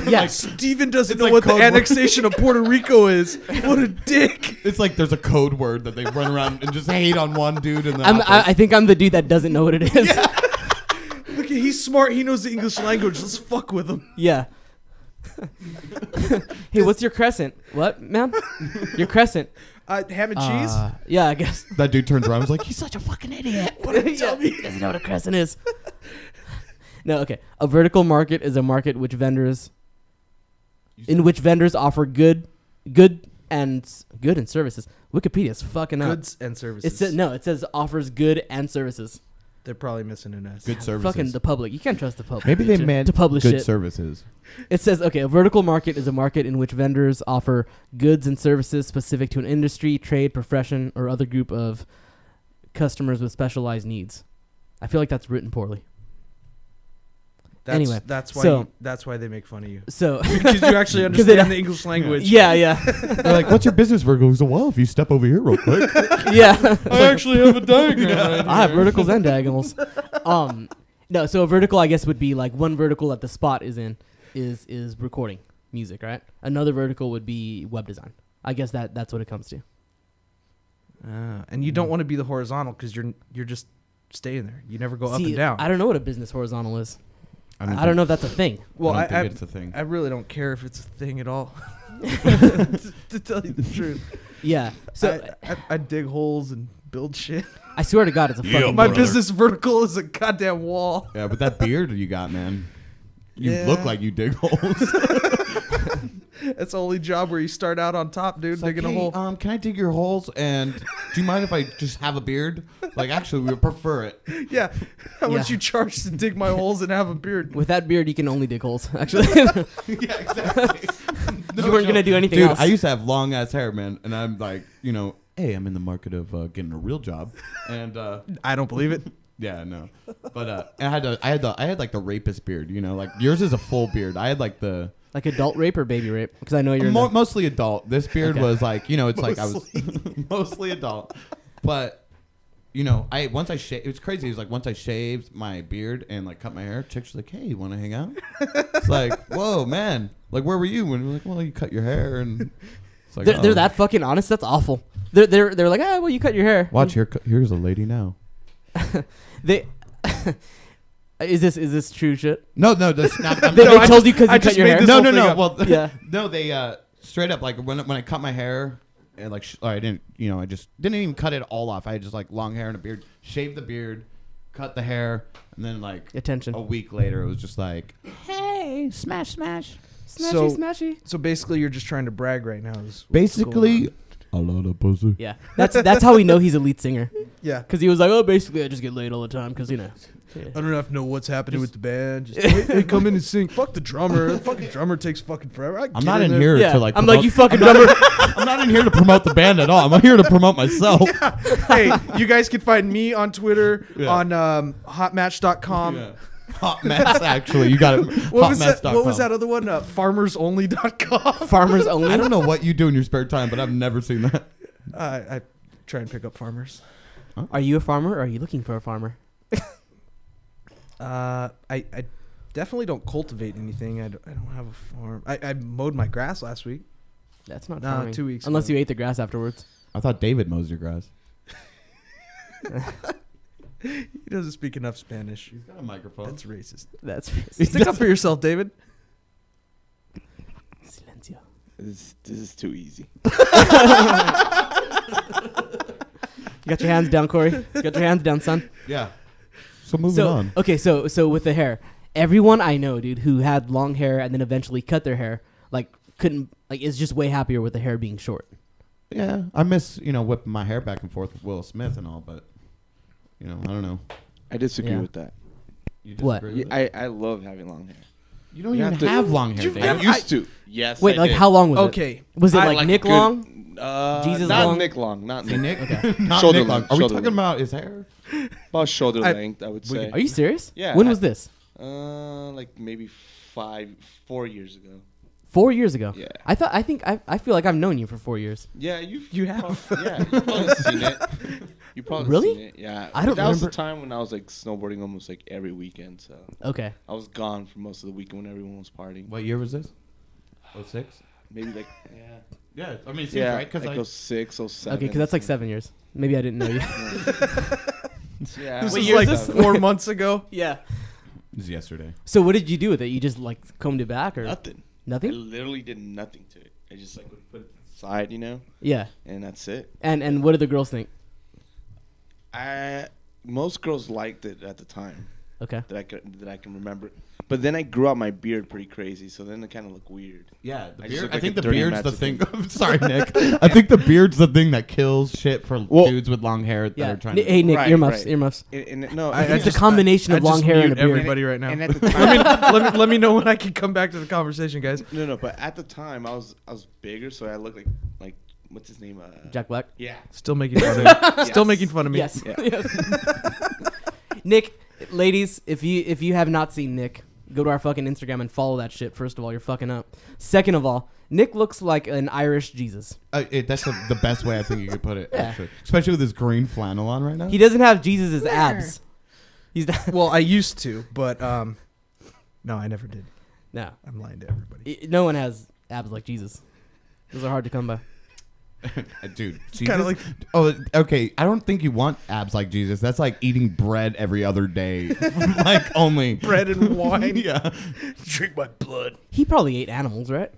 Yeah. Steven doesn't It's know like what the code word. annexation of Puerto Rico is. What a dick! It's like there's a code word that they run around and just hate on one dude in the I office. think I'm the dude that doesn't know what it is. Look, he's smart. He knows the English language. Let's fuck with him. Yeah. Hey, what's your crescent? What, man? Your crescent. Ham and cheese. Yeah, I guess. That dude turns around and is like, "He's such a fucking idiot." Yeah, he doesn't know what a crescent is. No, okay. A vertical market is a market in which vendors offer good and services. Wikipedia's fucking up. Goods and services. It says offers good and services. They're probably missing an S. Good services. Fucking the public. You can't trust the public. Maybe they to- meant to publish good it. services. It says, okay, a vertical market is a market in which vendors offer goods and services specific to an industry, trade, profession, or other group of customers with specialized needs. I feel like that's written poorly. Anyway, that's why they make fun of you So, because you actually 'Cause they- understand the English language. yeah. They're like, "What's your business vertical?" He's like, "Well, if you step over here real quick." Yeah. I actually have a diagram. I have verticals and diagonals. No, so a vertical, I guess, would be like one vertical that the spot is in is recording music, right? Another vertical would be web design. I guess that's what it comes to. And you don't want to be the horizontal because you're just staying there. You never go up and down. I don't know what a business horizontal is. I don't know if that's a thing. Well, I don't think it's a thing. I really don't care if it's a thing at all. to tell you the truth. Yeah. So I dig holes and build shit. I swear to God, it's a fucking My brother. business vertical is a goddamn wall. Yeah, but that beard you got, man. You Yeah. look like you dig holes. That's the only job where you start out on top, dude, It's like, digging a "Hey, hole. can I dig your holes? And do you mind if I just have a beard? Like, actually, we would prefer it." Yeah. How much Yeah. you charge to dig my holes and have a beard? with that beard, you can only dig holes. Actually, Yeah, exactly. you weren't gonna do anything Dude, else. I used to have long ass hair, man, and I'm like, hey, I'm in the market of getting a real job, and I don't believe it. yeah, no, but I had like the rapist beard, like yours is a full beard. I had like the like adult rape or baby rape? Because I know you're. mostly adult. This beard Okay. was like, it's like I was mostly adult, but. Once I shaved, it was crazy. It was like once I shaved my beard and like cut my hair, chicks were like, "Hey, you want to hang out?" It's like, whoa, man. Like, where were you when we were like, "Well, you cut your hair," and it's like, they're that fucking honest. That's awful. They're like, well, you cut your hair. Watch here's a lady now. They. Is this true shit? No, that's not. They I told just- you because I you just cut your made hair. this No, whole no, thing no. up. Well, Yeah. no, they straight up like when I cut my hair and like I didn't, I just didn't even cut it all off. I had just like long hair and a beard. Shaved the beard, cut the hair, and then like Attention. a week later, it was just like, Hey, smash. Smashy, So- smashy. So basically, you're just trying to brag right now. Is what's basically going a lot of pussy. Yeah, that's how we know he's a lead singer. Yeah. Because he was like, oh, basically, I just get laid all the time because, you know. Yeah. I don't have to know what's happening with the band. Just hey, come in and sing. Fuck the drummer. The fucking drummer takes fucking forever. I'm not in here Yeah. to like. I'm promote- like, you fucking drummer. I'm not in here to promote the band at all. I'm here to promote myself. Hey, you guys can find me on Twitter, Yeah. on hotmatch.com. Yeah. Hot mess, actually. You got it. What was that? hotmess.com. What was that other one? Farmersonly.com. Farmers only. I don't know what you do in your spare time, but I've never seen that. I try and pick up farmers. Are you a farmer or are you looking for a farmer? I definitely don't cultivate anything. I don't have a farm. I mowed my grass last week. That's not No, farming. 2 weeks Unless ago. you ate the grass afterwards. I thought David mows your grass. He doesn't speak enough Spanish. He's got a microphone. That's racist. That's Stick up for yourself, David. Silencio. This is too easy. You got your hands down, Cory. You got your hands down, son. Yeah. So moving on. Okay, so with the hair, everyone I know, dude, who had long hair and then eventually cut their hair, like is just way happier with the hair being short. Yeah, I miss whipping my hair back and forth with Will Smith and all, but I don't know. I disagree Yeah. with that. You What? disagree with it? I love having long hair. You don't You even have to- have long hair, I Dave. used to. Yes. Wait, I like did. how long was it? Okay. Was it I like like Nick good- long? Jesus not long. Nick Nick long, not See, Nick. Nick? Okay. Not Shoulder Nick long. length, Are we shoulder talking length. about his hair? About shoulder I- length, I would say. Are you serious? Yeah, When I- was this? Like maybe 4 years ago. 4 years ago. Yeah. I feel like I've known you for 4 years. Yeah, you have? Yeah, you've probably seen it. You probably Really? seen it. Yeah. I don't That was remember. the time when I was like snowboarding almost like every weekend. So Okay. I was gone for most of the weekend when everyone was partying. What year was this? 06? Maybe like Yeah, I mean, it seems yeah, right because like 06, 07. Okay, because that's like 7 years. Maybe I didn't know you. Yeah. This What is year is like this? 4 months ago. Yeah. it was yesterday. So what did you do with it? You just like combed it back or Nothing. I nothing? literally did nothing to it. I just like would put it aside, Yeah. and that's it. And what did the girls think? Most girls liked it at the time Okay. that I can remember. But then I grew out my beard pretty crazy, so then it kind of looked weird. Yeah, the I just beard. look I like think a the dirty beard's the thing. Mexican. Sorry, Nick. I think the beard's the thing that kills shit for dudes with long hair that Yeah. are trying to. Hey Nick, Right, earmuffs, right. earmuffs. No, It's a combination of long hair and a beard. Everybody right now. and at the time, let me know when I can come back to the conversation, guys. no, but at the time I was bigger, so I looked like what's his name? Jack Black. Yeah. Still making fun of me. Still Yes. making fun of me. Yes. Yeah. Yes. Nick, ladies, if you have not seen Nick, go to our fucking Instagram and follow that shit. First of all, you're fucking up. Second of all, Nick looks like an Irish Jesus. That's the best way I think you could put it. Yeah. Actually, especially with his green flannel on right now. He doesn't have Jesus' abs. He's not. Well, I used to, but no, I never did. No. I'm lying to everybody. No one has abs like Jesus. Those are hard to come by. Dude, It's kind of like oh, okay. I don't think you want abs like Jesus. That's like eating bread every other day, like only bread and wine. Yeah, Drink my blood. He probably ate animals, right?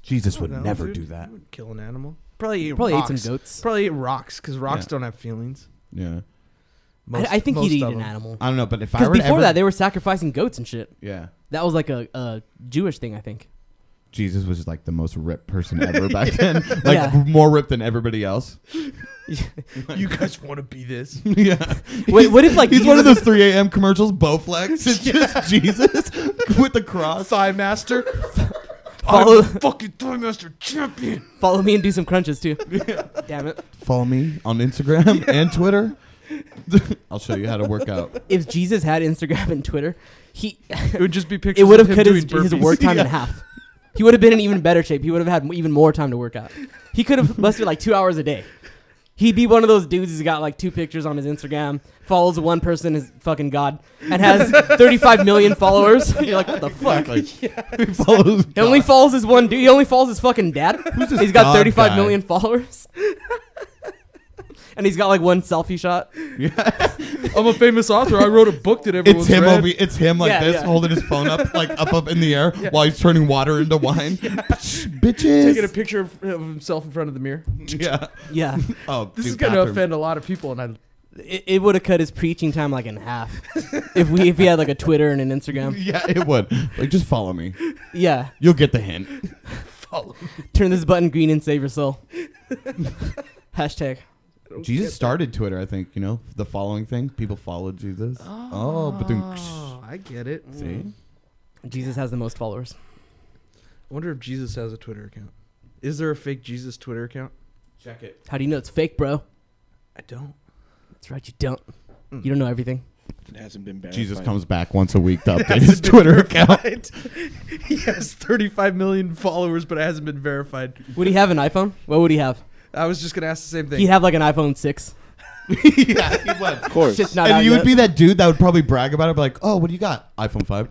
Jesus would No, never dude. do that. You would kill an animal. Probably ate Probably rocks. ate some goats. Probably ate rocks because rocks Yeah. don't have feelings. Yeah, I think he'd most eat of an them. animal. I don't know, but if I Because were to before ever, that, they were sacrificing goats and shit. yeah, That was like a Jewish thing, I think. Jesus was like the most ripped person ever back then, like Yeah. more ripped than everybody else. You guys want to be this? Yeah. Wait, what if like He's one of Jesus- those 3 a.m. commercials, Bowflex. It's just Jesus with the cross. Thigh master. Follow- I'm fucking thigh master champion. Follow me and do some crunches too. Damn it! Follow me on Instagram and Twitter. I'll show you how to work out. If Jesus had Instagram and Twitter, It would just be pictures. it would have of him cut doing his burpees. work time in Yeah. half. He would have been in even better shape. He would have had even more time to work out. He could have busted like 2 hours a day. He'd be one of those dudes who's got like 2 pictures on his Instagram, follows one person, is fucking God, and has 35 million followers. You're like, what the fuck? Exactly. He follows He only follows his one dude. He only follows his fucking dad. Who's this He's got God 35 guy? million followers. And he's got like one selfie shot. I'm a famous author. I wrote a book that everyone's It's him read. it's him like Yeah, this, yeah. holding his phone up, like up in the air while he's turning water into wine. Bitches. Taking a picture of himself in front of the mirror. Yeah. Yeah. Oh, This dude, is going to bathroom. offend a lot of people, and It would have cut his preaching time like in half if he had like a Twitter and an Instagram. Yeah, it would. Like, just follow me. Yeah. You'll get the hint. follow me. Turn this button green and save your soul. Hashtag. Jesus started Twitter, I think. You know, the following thing. People followed Jesus. But then, I get it. see, Jesus has the most followers. I wonder if Jesus has a Twitter account. Is there a fake Jesus Twitter account? check it. How do you know it's fake, bro? I don't. That's right, you don't. You don't know everything. It hasn't been verified. Jesus comes back once a week to update his Twitter account. He has 35 million followers, but it hasn't been verified. Would he have an iPhone? What would he have? I was just gonna ask the same thing. He'd have like an iPhone 6. Yeah, he would. Of course. Shit's not out And you yet. would be that dude that would probably brag about it, be like, "Oh, what do you got? iPhone 5?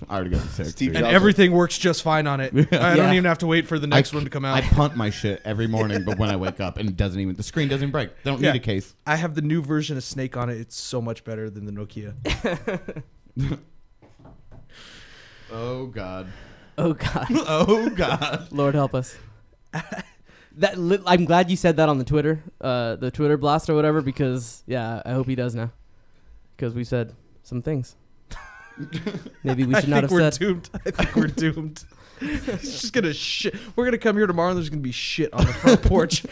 I already got the 6." Steve dude. and Jobs. everything works just fine on it. I don't Yeah. even have to wait for the next one to come out. I punt my shit every morning, but when I wake up, and it doesn't even, the screen doesn't break. They don't Yeah. need a case. I have the new version of Snake on it. It's so much better than the Nokia. Oh God. Oh, God. Oh God. Lord help us. I'm glad you said that on the Twitter blast or whatever, because, yeah, I hope he does now. Because we said some things. Maybe we should not have said. Doomed. I think we're doomed. It's just gonna shit. We're gonna come here tomorrow and there's gonna be shit on the front porch.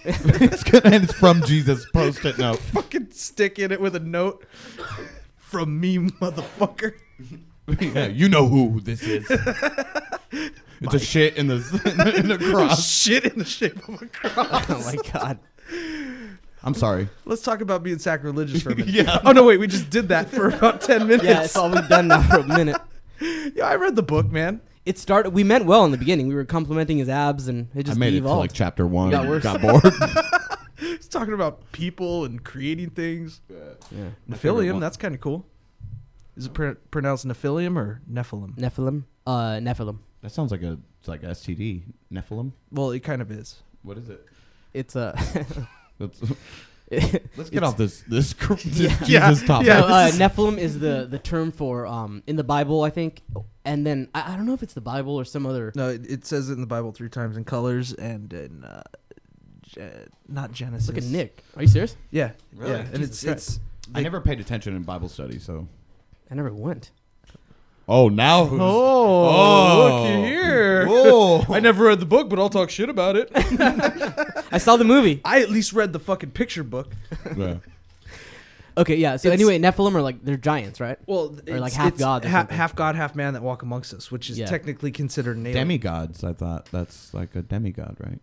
It's good, and it's from Jesus. Post-it note. Fucking stick in it with a note from me, motherfucker. Yeah, you know who this is. It's a shit in the cross. Shit in the shape of a cross. Oh, my God. I'm sorry. Let's talk about being sacrilegious for a minute. Yeah. Oh no, wait, we just did that for about 10 minutes. Yeah, it's all we've done now for a minute. Yeah, I read the book, man. It started. We meant well in the beginning. We were complimenting his abs, and it I just made it to evolved. like chapter 1. Got worse. Got bored. It's talking about people and creating things. Yeah. My favorite Nephilim, one. that's kind of cool. Is it pronounced Nephilim or Nephilim? Nephilim. Nephilim. That sounds like a STD. Nephilim. Well, it kind of is. What is it? It's a. Let's get off this Jesus Yeah. topic. Yeah. No, Nephilim is the term for in the Bible, I think, and then I don't know if it's the Bible or some other. No, it says it in the Bible 3 times in colors and in not Genesis. Look at Nick. Are you serious? Yeah, Really? yeah, and Jesus it's I never paid attention in Bible study, so. I never went. Oh, now who's... looky here. Oh. I never read the book, but I'll talk shit about it. I saw the movie. I at least read the fucking picture book. Yeah. Okay, yeah. So It's- anyway, Nephilim are like they're giants, right? Well, Or like half gods or something. half god, half man that walk amongst us, which is Yeah. technically considered an alien. Demigods, I thought. That's like a demigod, right?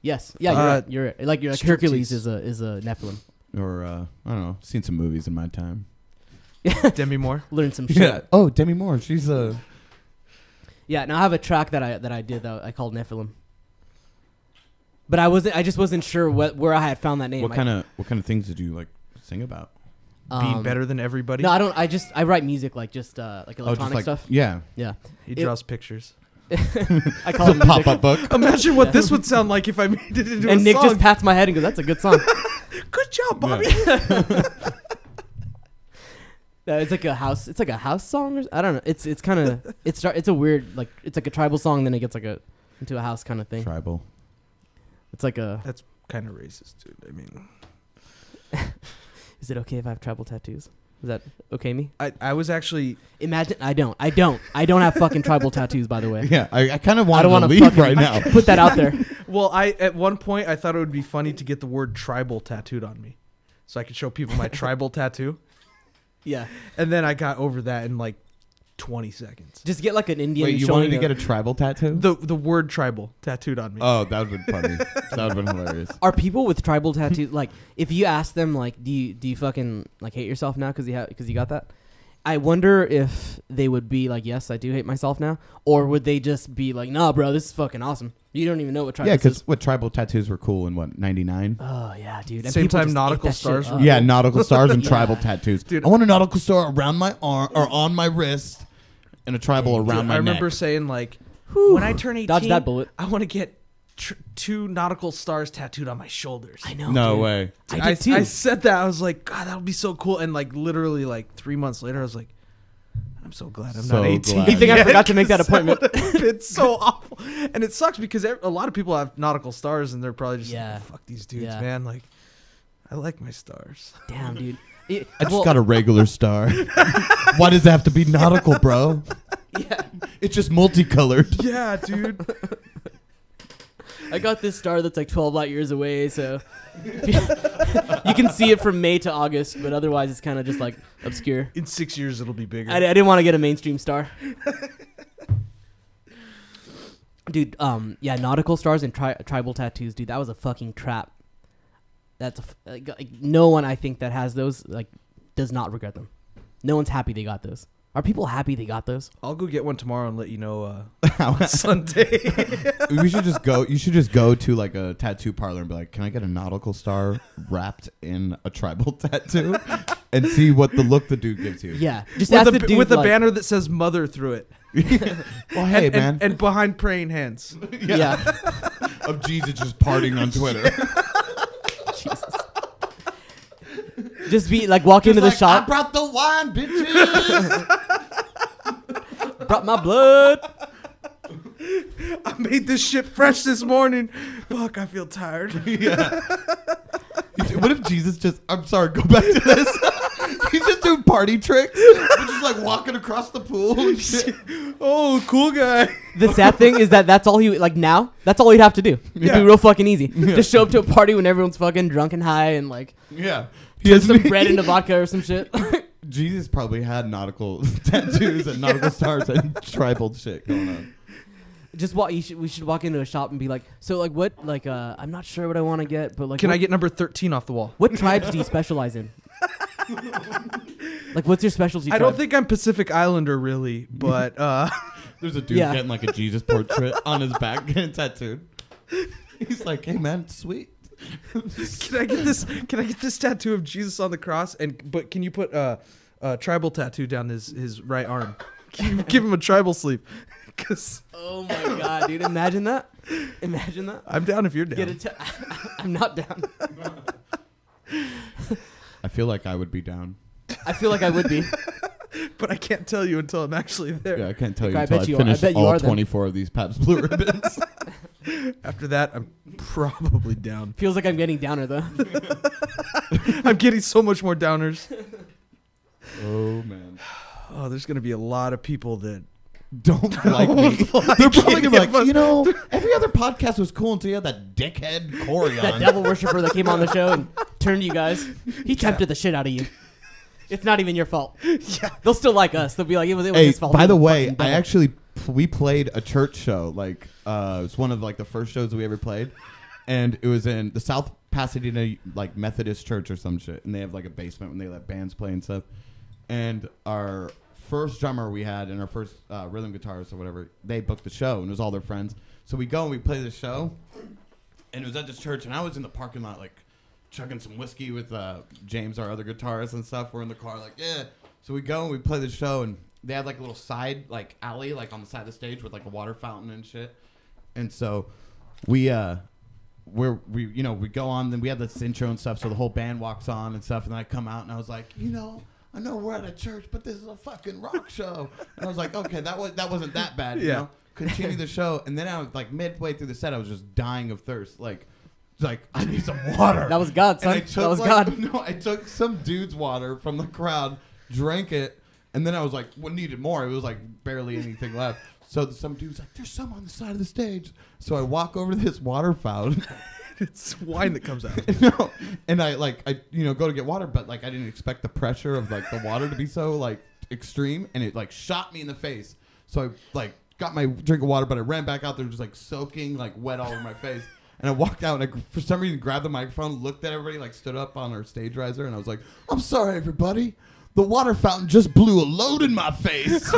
Yes. Yeah, you're right. You're right. Like striptease. Hercules is a Nephilim. Or, I don't know. Seen some movies in my time. Demi Moore. Learn some shit. Yeah. Oh, Demi Moore. She's a... Yeah. Now I have a track that I did that I called Nephilim. But I just wasn't sure where I had found that name. What kind of things did you, like, sing about? Being better than everybody. No, I don't. I write music like like electronic stuff. Yeah. Yeah. He draws pictures. I call it music. Pop-up book. Imagine what this would sound like if I made it into And a Nick song. just pats my head and goes, "That's a good song." Good job, Bobby. No, it's like a house. It's like a house song. I don't know. It's kind of it's a weird like it's like a tribal song. Then it gets like into a house kind of thing. Tribal. It's like a. That's kind of racist, dude. I mean, Is it okay if I have tribal tattoos? Is that okay, me? I was actually Imagine I don't have fucking tribal tattoos. By the way, Yeah, I kind of I want don't to want to leave right now. Put that out there. well. At one point I thought it would be funny to get the word tribal tattooed on me, so I could show people my tribal tattoo. Yeah, And then I got over that in like 20 seconds. just get like an Indian. Wait, you showing wanted to get a tribal tattoo? The word tribal tattooed on me. Oh, that would have been funny. That would have been hilarious. Are people with tribal tattoos like if you ask them like do you fucking like hate yourself now because you got that? I wonder if they would be like, yes, I do hate myself now, or would they just be like, nah, bro, this is fucking awesome. You don't even know what tribal Yeah, is. because what tribal tattoos were cool in what, 99? Oh yeah, dude. And Same people time just nautical ate that shit stars up. Yeah, nautical stars and Yeah. tribal tattoos. Dude. I want a nautical star around my arm or on my wrist, and a tribal Dude, around my I remember neck. saying like, when I turn 18, Dodge that bullet. I want to get 2 nautical stars tattooed on my shoulders. I know. No dude. way. I did too. I said that. I was like, God, that would be so cool. And like literally like 3 months later, I was like, I'm so glad I'm So not 18. glad. You think I yet, forgot to make that 'cause appointment? It's so awful. And it sucks because a lot of people have nautical stars and they're probably just Yeah. like, fuck these dudes, Yeah. man. Like, I like my stars. Damn, dude. I just got a regular star. Why does it have to be nautical, bro? Yeah. It's just multicolored. Yeah, dude. I got this star that's like 12 light years away, so You can see it from May to August, but otherwise it's kind of just like obscure. In 6 years, it'll be bigger. I didn't want to get a mainstream star. Dude, yeah, nautical stars and tribal tattoos, dude, that was a fucking trap. That's like, no one I think that has those like does not regret them. No one's happy they got those. Are people happy they got those? I'll go get one tomorrow and let you know Sunday. We should just go. You should just go to like a tattoo parlor and be like, "Can I get a nautical star wrapped in a tribal tattoo?" And see what the look the dude gives you. Yeah, just ask the dude with a like, banner that says "Mother" through it. Well, hey, and, man. and behind praying hands. Yeah. Of Jesus just partying on Twitter. Jesus. Just be like walk into the I shop. brought the wine, bitches. Brought my blood. I made this shit fresh this morning. Fuck, I feel tired. Yeah. What if Jesus just? I'm sorry. Go back to this. He's just doing party tricks. We're just like walking across the pool and shit. Oh, cool guy. The sad thing is that that's all he like now. That's all he'd have to do. It'd Yeah. be real fucking easy. Just show up to a party when everyone's fucking drunk and high and like Yeah. He put has some bread into vodka or some shit. Jesus probably had nautical tattoos and nautical stars and tribal shit going on. Just walk. We should walk into a shop and be like, so like what? Like I'm not sure what I want to get, but like, Can what, I get number 13 off the wall? what tribes do you specialize in? Like, what's your specialty? I tribe? don't think I'm Pacific Islander really, but There's a dude Yeah. getting like a Jesus portrait on his back getting tattooed. He's like, "Hey man, sweet." can I get this tattoo of Jesus on the cross? But can you put a tribal tattoo down his right arm? Give him a tribal sleeve. Cause Oh my god, dude! Imagine that. Imagine that. I'm down if you're down. Get a I'm not down. I feel like I would be down. I feel like I would be. But I can't tell you until I'm actually there. Yeah, I can't tell you I until bet I you are. I finish bet you all are then. 24 of these Pabst Blue Ribbons. After that, I'm probably down. Feels like I'm getting downer though. I'm getting so much more downers. Oh man. Oh, there's gonna be a lot of people that Don't like me. They're probably gonna be like, you know, every other podcast was cool until you had that dickhead Cory That on. devil worshiper that came on the show and turned you guys. He tempted the shit out of you. It's not even your fault. Yeah. They'll still like us. They'll be like, it was Hey, his fault. by He the was a way, fucking I devil. actually we played a church show. Like, it was one of like the first shows we ever played, and it was in the South Pasadena like Methodist Church or some shit, and they have like a basement when they let bands play and stuff. And our first drummer we had and our first rhythm guitarist or whatever, they booked the show, and it was all their friends. So we go and we play the show, and it was at this church, and I was in the parking lot like chugging some whiskey with James, our other guitarist, and stuff. We're in the car like, yeah. So we go and we play the show, and they had like a little side like alley like on the side of the stage with like a water fountain and shit. And so we go on, then we had this intro and stuff, so the whole band walks on and stuff, and then I come out and I was like, you know, I know we're at a church, but this is a fucking rock show. And I was like, okay, that wasn't that bad, you know? Continue the show, and then I was like midway through the set, I was just dying of thirst, like I need some water. That was God, son. That was God. No, I took some dude's water from the crowd, drank it, and then I was like, what needed more? It was like barely anything left. So some dude's like, there's some on the side of the stage. So I walk over to this water fountain. it's wine that comes out. No, and I go to get water, but like I didn't expect the pressure of like the water to be so like extreme, and it like shot me in the face. So I like got my drink of water, but I ran back out there just like soaking like wet all over my face. And I walked out, and I, for some reason, grabbed the microphone, looked at everybody, like stood up on our stage riser, and I was like, "I'm sorry, everybody. The water fountain just blew a load in my face."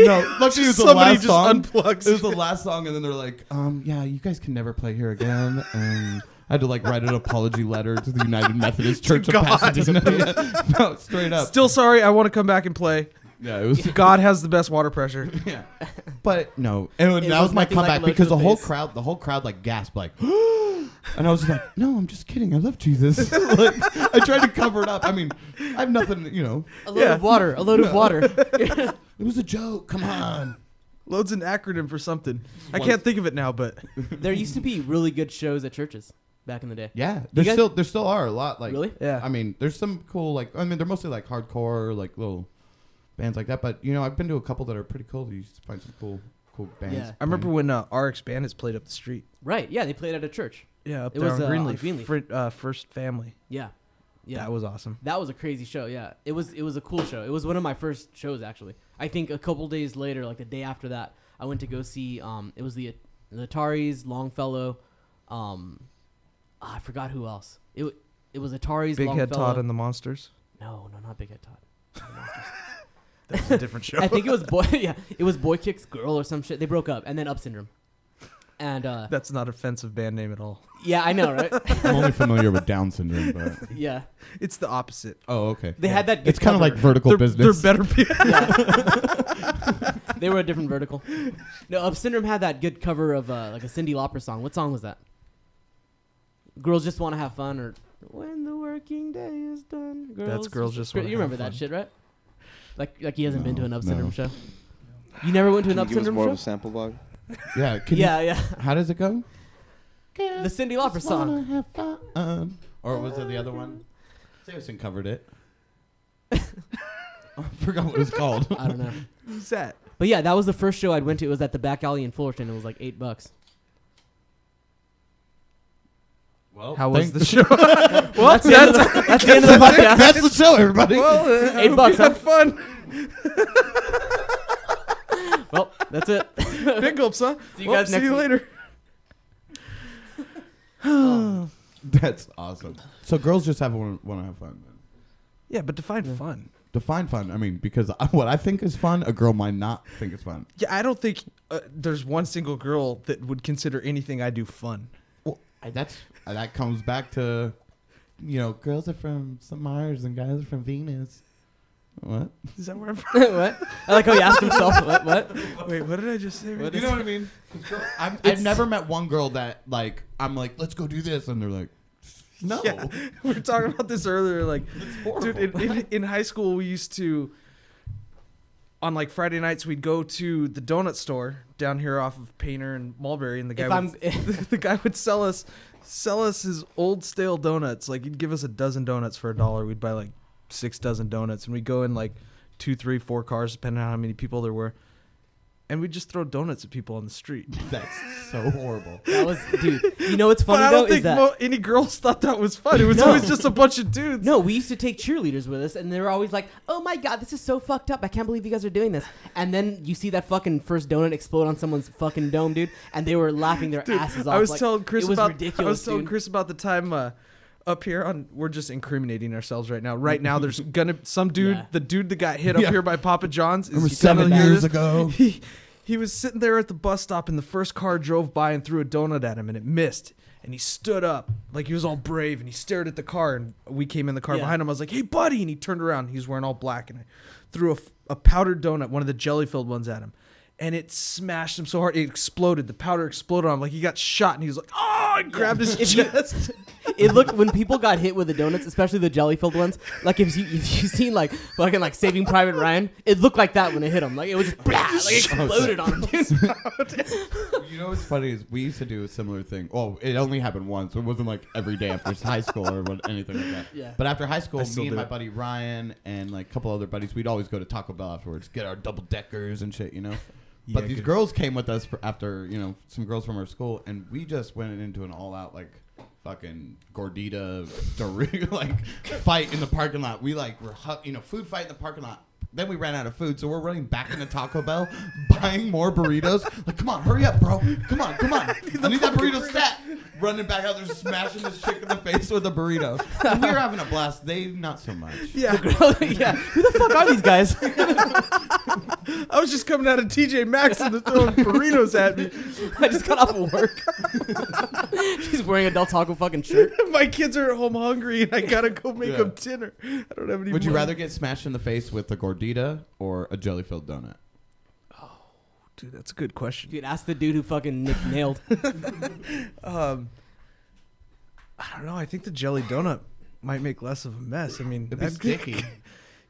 No, luckily it was the Somebody last just song. unplugs It was the last song, and then they're like, "Yeah, you guys can never play here again." And I had to like write an apology letter to the United Methodist Church of God. Pasadena. Yeah. No, straight up. Still sorry. I want to come back and play. Yeah, it was. God has the best water pressure. Yeah, but no, and that was was my nothing like comeback a load because to the the whole crowd like gasped like, and I was just like, no, I'm just kidding. I love Jesus. Like, I tried to cover it up. I mean, I have nothing, you know. A load of water. A load of water. It was a joke. Come on. Load's an acronym for something. I can't think of it now, but There used to be really good shows at churches back in the day. Yeah, You guys- there still are a lot. Like, Really? Yeah. I mean, there's some cool like. I mean, they're mostly like hardcore, like little bands like that. But you know, I've been to a couple that are pretty cool. You find some cool bands. Yeah. I remember when RX Bandits played up the street. Right. Yeah, they played at a church. Yeah, up It there was, on on Greenleaf. Greenleaf. First Family. Yeah. That was awesome. That was a crazy show. Yeah, it was a cool show. It was one of my first shows actually. I think a couple days later, like the day after that, I went to go see. It was the Ataris, Longfellow. I forgot who else. It was Ataris, Big Longfellow. Head Todd and the Monsters. No, not Big Head Todd. That was a different show. I think it was boy. Yeah, it was Boy Kicks Girl or some shit. They broke up, and then Up Syndrome. And That's not offensive band name at all. yeah, I know, right? I'm only familiar with Down syndrome, but Yeah, It's the opposite. oh, okay. they had that. Good It's kind of cover. like vertical They're business. better people. Yeah. They were a different vertical. No, Up Syndrome had that good cover of like a Cyndi Lauper song. What song was that? Girls Just Want to Have Fun, or When the Working Day Is Done. That's Girls Just Wanna You remember Have that Fun. shit, right? Like he hasn't been to an Up No. Syndrome show. You never went to an Can you Up give us Syndrome more show? of a sample log? Yeah. Can Yeah, You, yeah. how does it go? The Cyndi Lauper song. Have fun. Or was it the other one? Samson covered it. I forgot what it was called. I don't know. Who's that? But yeah, that was the first show I'd went to. It was at the back alley in Fullerton. It was like $8. Well, How was thank- the show? Well, that's the end of the, that's the end of the podcast. That's the show, everybody. Well, $8, huh? had fun. Well, that's it. Big gulps, huh? See you guys See next you week. later. That's awesome. So girls just want to have fun. Then. Yeah, but define fun. Define fun. I mean, because what I think is fun, a girl might not think is fun. Yeah, I don't think there's one single girl that would consider anything I do fun. Well, that comes back to, girls are from some Mars and guys are from Venus. What? Is that where I'm from? What? I like how he asked himself. What? Wait, what did I just say? You know what I mean? I've never met one girl that I'm like, let's go do this, and they're like, no. Yeah, we were talking about this earlier. Like, horrible. dude, in high school, we used to, on like Friday nights, we'd go to the donut store down here off of Painter and Mulberry, and the guy would sell us his old stale donuts. Like, he'd give us a dozen donuts for $1. We'd buy like 6 dozen donuts, and we'd go in like 2, 3, 4 cars, depending on how many people there were. And we'd just throw donuts at people on the street. That's so horrible. That was, dude. You know what's funny But I though don't is think that any girls thought that was fun. It was No. always just a bunch of dudes. no, we used to take cheerleaders with us, and they were always like, "Oh my god, this is so fucked up! I can't believe you guys are doing this." And then you see that fucking first donut explode on someone's fucking dome, dude, and they were laughing their asses off. I was like, telling Chris it was about. ridiculous, I was telling dude. Chris about the time up here on. We're just incriminating ourselves right now. Right now, there's gonna some dude. Yeah. The dude that got hit up Yeah. here by Papa John's. Remember Is gonna 7 hear years this. ago? He was sitting there at the bus stop, and the first car drove by and threw a donut at him, and it missed. And he stood up like he was all brave, and he stared at the car. And we came in the car Yeah. behind him. I was like, "Hey, buddy!" And he turned around. He was wearing all black, and I threw a powdered donut, one of the jelly-filled ones, at him. And it smashed him so hard, it exploded. The powder exploded on him. Like, he got shot, and he was like, "Oh!" and grabbed his chest. It looked when people got hit with the donuts, especially the jelly filled ones. Like if you seen like fucking like Saving Private Ryan, it looked like that when it hit him. Like it was just blah, like exploded on him, dude. You know what's funny is we used to do a similar thing. Well, it only happened once. It wasn't like every day after high school or anything like that. Yeah. But after high school, I still me and do my it. buddy Ryan and like a couple other buddies, we'd always go to Taco Bell afterwards, get our double deckers and shit, But Yeah, these good. girls came with us after, some girls from our school, and we just went into an all-out like fucking gordita like fight in the parking lot. We like were food fight in the parking lot. Then we ran out of food, so we're running back into Taco Bell, buying more burritos. Like, come on, hurry up, bro. Come on. I need that burrito stat. Running back out there, smashing this chick in the face with a burrito. And we were having a blast. They, not so much. Yeah, Yeah, who the fuck are these guys? I was just coming out of TJ Maxx and they're throwing burritos at me. I just got off of work. She's wearing a Del Taco fucking shirt. My kids are at home hungry, and I gotta go make Yeah. them dinner. I don't have any. Would you money. rather get smashed in the face with a gordita or a jelly-filled donut? Dude, that's a good question. Dude, ask the dude who fucking nailed. I don't know. I think the jelly donut might make less of a mess. I mean, It'd be I'd- sticky.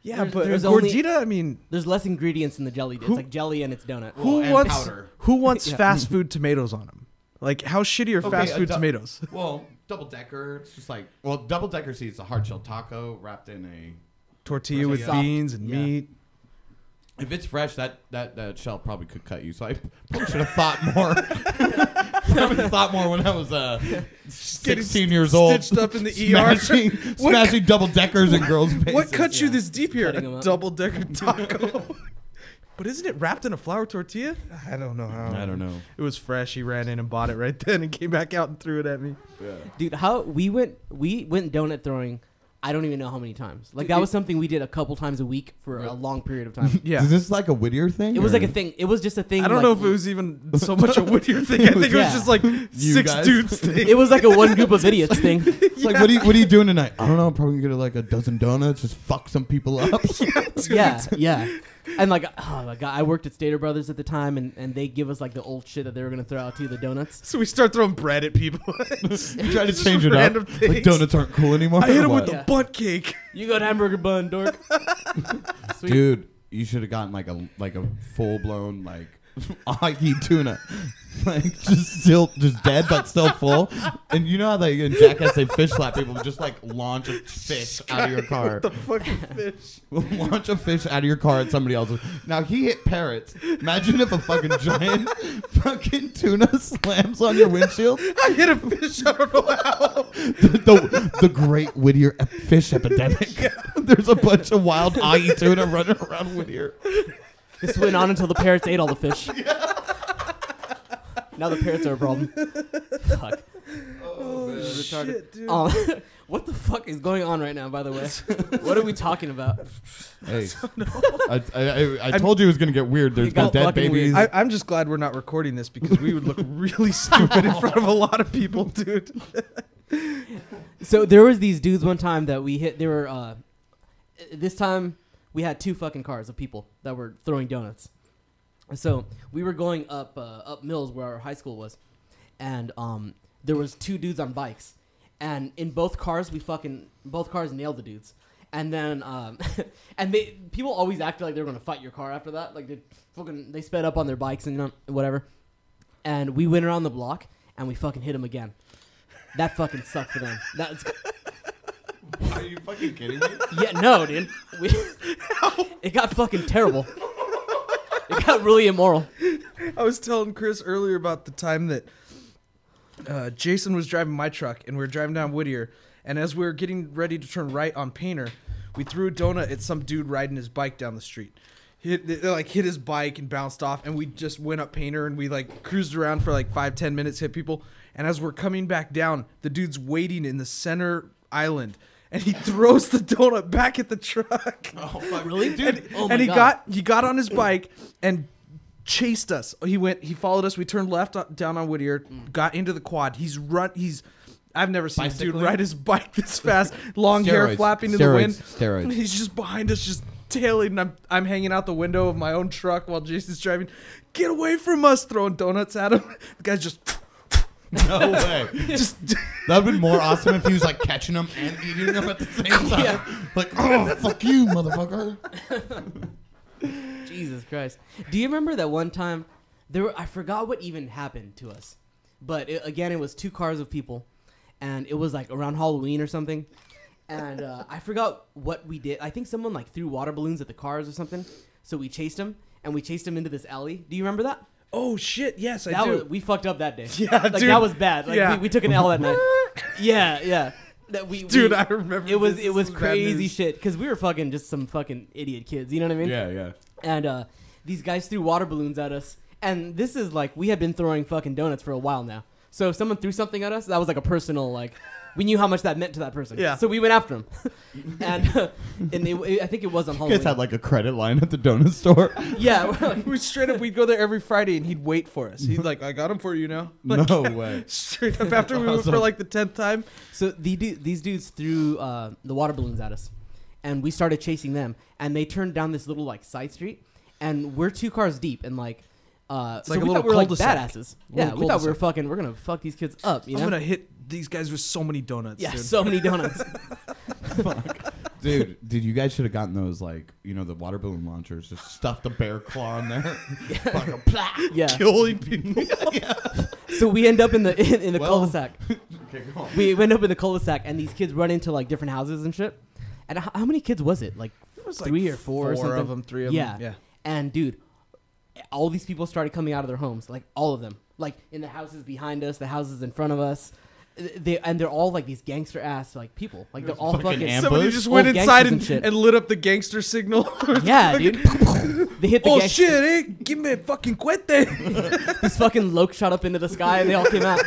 Yeah, There's- but there's a only- gordita. I mean, There's less ingredients in the jelly. It's Who- like jelly and it's donut. who and wants powder. wants fast food tomatoes on them? Like, how shitty are fast food tomatoes? Well, double decker. It's just like double decker seeds a hard shell taco wrapped in a. Tortilla with Soft. beans and Yeah. meat. If it's fresh, that shell probably could cut you. So I probably should have thought more. probably thought more when I was 16 years old. Stitched up in the ER. Smashing double deckers in girls' faces. What cut you this deep here? Cutting 'em A up. double-decker taco. But isn't it wrapped in a flour tortilla? I don't know how. I don't know. It was fresh. He ran in and bought it right then and came back out and threw it at me. Dude, how we went donut throwing. I don't even know how many times. Like that was something we did a couple times a week for a long period of time. Yeah. Is this like a Whittier thing? It was or- like a thing. It was just a thing. I don't like, know if it was even so much a Whittier thing. I think it was Yeah. just like six guys? dudes thing. It was like a one group of idiots thing. It's like, what are you doing tonight? I don't know. I'm probably gonna get like a dozen donuts, just fuck some people up. Yeah. And like, oh my god, I worked at Stater Brothers at the time, and they give us like the old shit that they were gonna throw out to the donuts. So we start throwing bread at people. Try to change it up. random Like things. donuts aren't cool anymore. I hit him or with what? the Yeah. butt cake. You got hamburger bun, dork. Sweet. Dude, you should have gotten like a full blown like ahi tuna, like just dead but still full. And you know how they in Jackass they fish slap people, just like launch a fish out of your car. The fucking fish. Launch a fish out of your car at somebody else's. Now he hit parrots. Imagine if a fucking giant fucking tuna slams on your windshield. I hit a fish. I don't know how. The great Whittier fish epidemic. There's a bunch of wild ahi tuna running around Whittier. This went on until the parrots ate all the fish. Now the parrots are a problem. Fuck. Oh, shit, dude. What the fuck is going on right now, by the way? What are we talking about? Hey, I told you it was gonna get weird. There's It got been dead fucking babies. weird. I'm just glad we're not recording this because we would look really stupid in front of a lot of people, dude. So there was these dudes one time that we hit. They were this time we had two fucking cars of people that were throwing donuts. So we were going up Mills where our high school was, and there was two dudes on bikes, and in both cars both cars nailed the dudes, and then and people always acted like they were gonna fight your car after that, like they sped up on their bikes and whatever, and we went around the block and we fucking hit them again. That fucking sucked for them. That's. Are you fucking kidding me? Yeah, no, dude. It got fucking terrible. It got really immoral. I was telling Chris earlier about the time that Jason was driving my truck and we were driving down Whittier, and as we were getting ready to turn right on Painter, we threw a donut at some dude riding his bike down the street. Hit his bike and bounced off, and we just went up Painter and we like cruised around for like 5-10 minutes, hit people, and as we're coming back down, the dude's waiting in the center island. And he throws the donut back at the truck. Oh fuck, really, dude? Oh And my he got on his bike and chased us. He followed us. We turned left down on Whittier, got into the quad. I've never seen a dude Bicycling? ride his bike this fast. Long hair Steroids. flapping in the wind. Steroids. And he's just behind us, just tailing. And I'm hanging out the window of my own truck while Jason's driving. Get away from us! Throwing donuts at him. The guy's just. No way. Just That would have been more awesome if he was like catching them and eating them at the same time. Yeah. Like, oh, fuck you, motherfucker. Jesus Christ. Do you remember that one time I forgot what even happened to us. But it was two cars of people, and it was like around Halloween or something. And I forgot what we did. I think someone like threw water balloons at the cars or something. So we chased them, and we chased them into this alley. Do you remember that? oh shit! Yes, I do. We fucked up that day. Yeah, like dude. that was bad. Like Yeah. we took an L that night. Yeah. Dude, I remember. It was this. it was This bad crazy news. shit because we were fucking just some fucking idiot kids. You know what I mean? Yeah. And these guys threw water balloons at us. And this is like, we had been throwing fucking donuts for a while now. So if someone threw something at us, that was like a personal, like, we knew how much that meant to that person. Yeah. So we went after him. and I think it was on You Halloween. guys had like a credit line at the donut store. Yeah. we're like, We straight up, we'd go there every Friday and he'd wait for us. He'd like, I got him for you now. Like, No way. straight up after we went for Awesome. like the 10th time. so these dudes threw the water balloons at us. And we started chasing them. And they turned down this little, like, side street. And we're two cars deep. And, like... It's so like a we little thought we were like cul-de-sac. badasses. A Yeah, little we thought we were cul-de-sac. we're gonna fuck these kids up, you know? I'm gonna hit these guys with so many donuts. Yeah, dude. so many donuts. Dude, you guys should have gotten those, like, you know, the water balloon launchers. Just stuffed a bear claw in there. Fucking plah. Yeah. killing people. So we end up in the Well- cul-de-sac. Okay, go on. We end up in the cul-de-sac, and these kids run into like different houses and shit. And how many kids was it? Like It was three or four or something. of them, 3 of Yeah. them. Yeah. And dude, all these people started coming out of their homes, like all of them. like in the houses behind us, the houses in front of us. They're all like these gangster ass like people. Like they're all fucking ambush. Somebody just Old went inside gangsters and shit. and lit up the gangster signal. Yeah, dude. They hit the Oh gangster. shit! Eh? Give me a fucking cuete. This fucking Loke shot up into the sky and they all came out.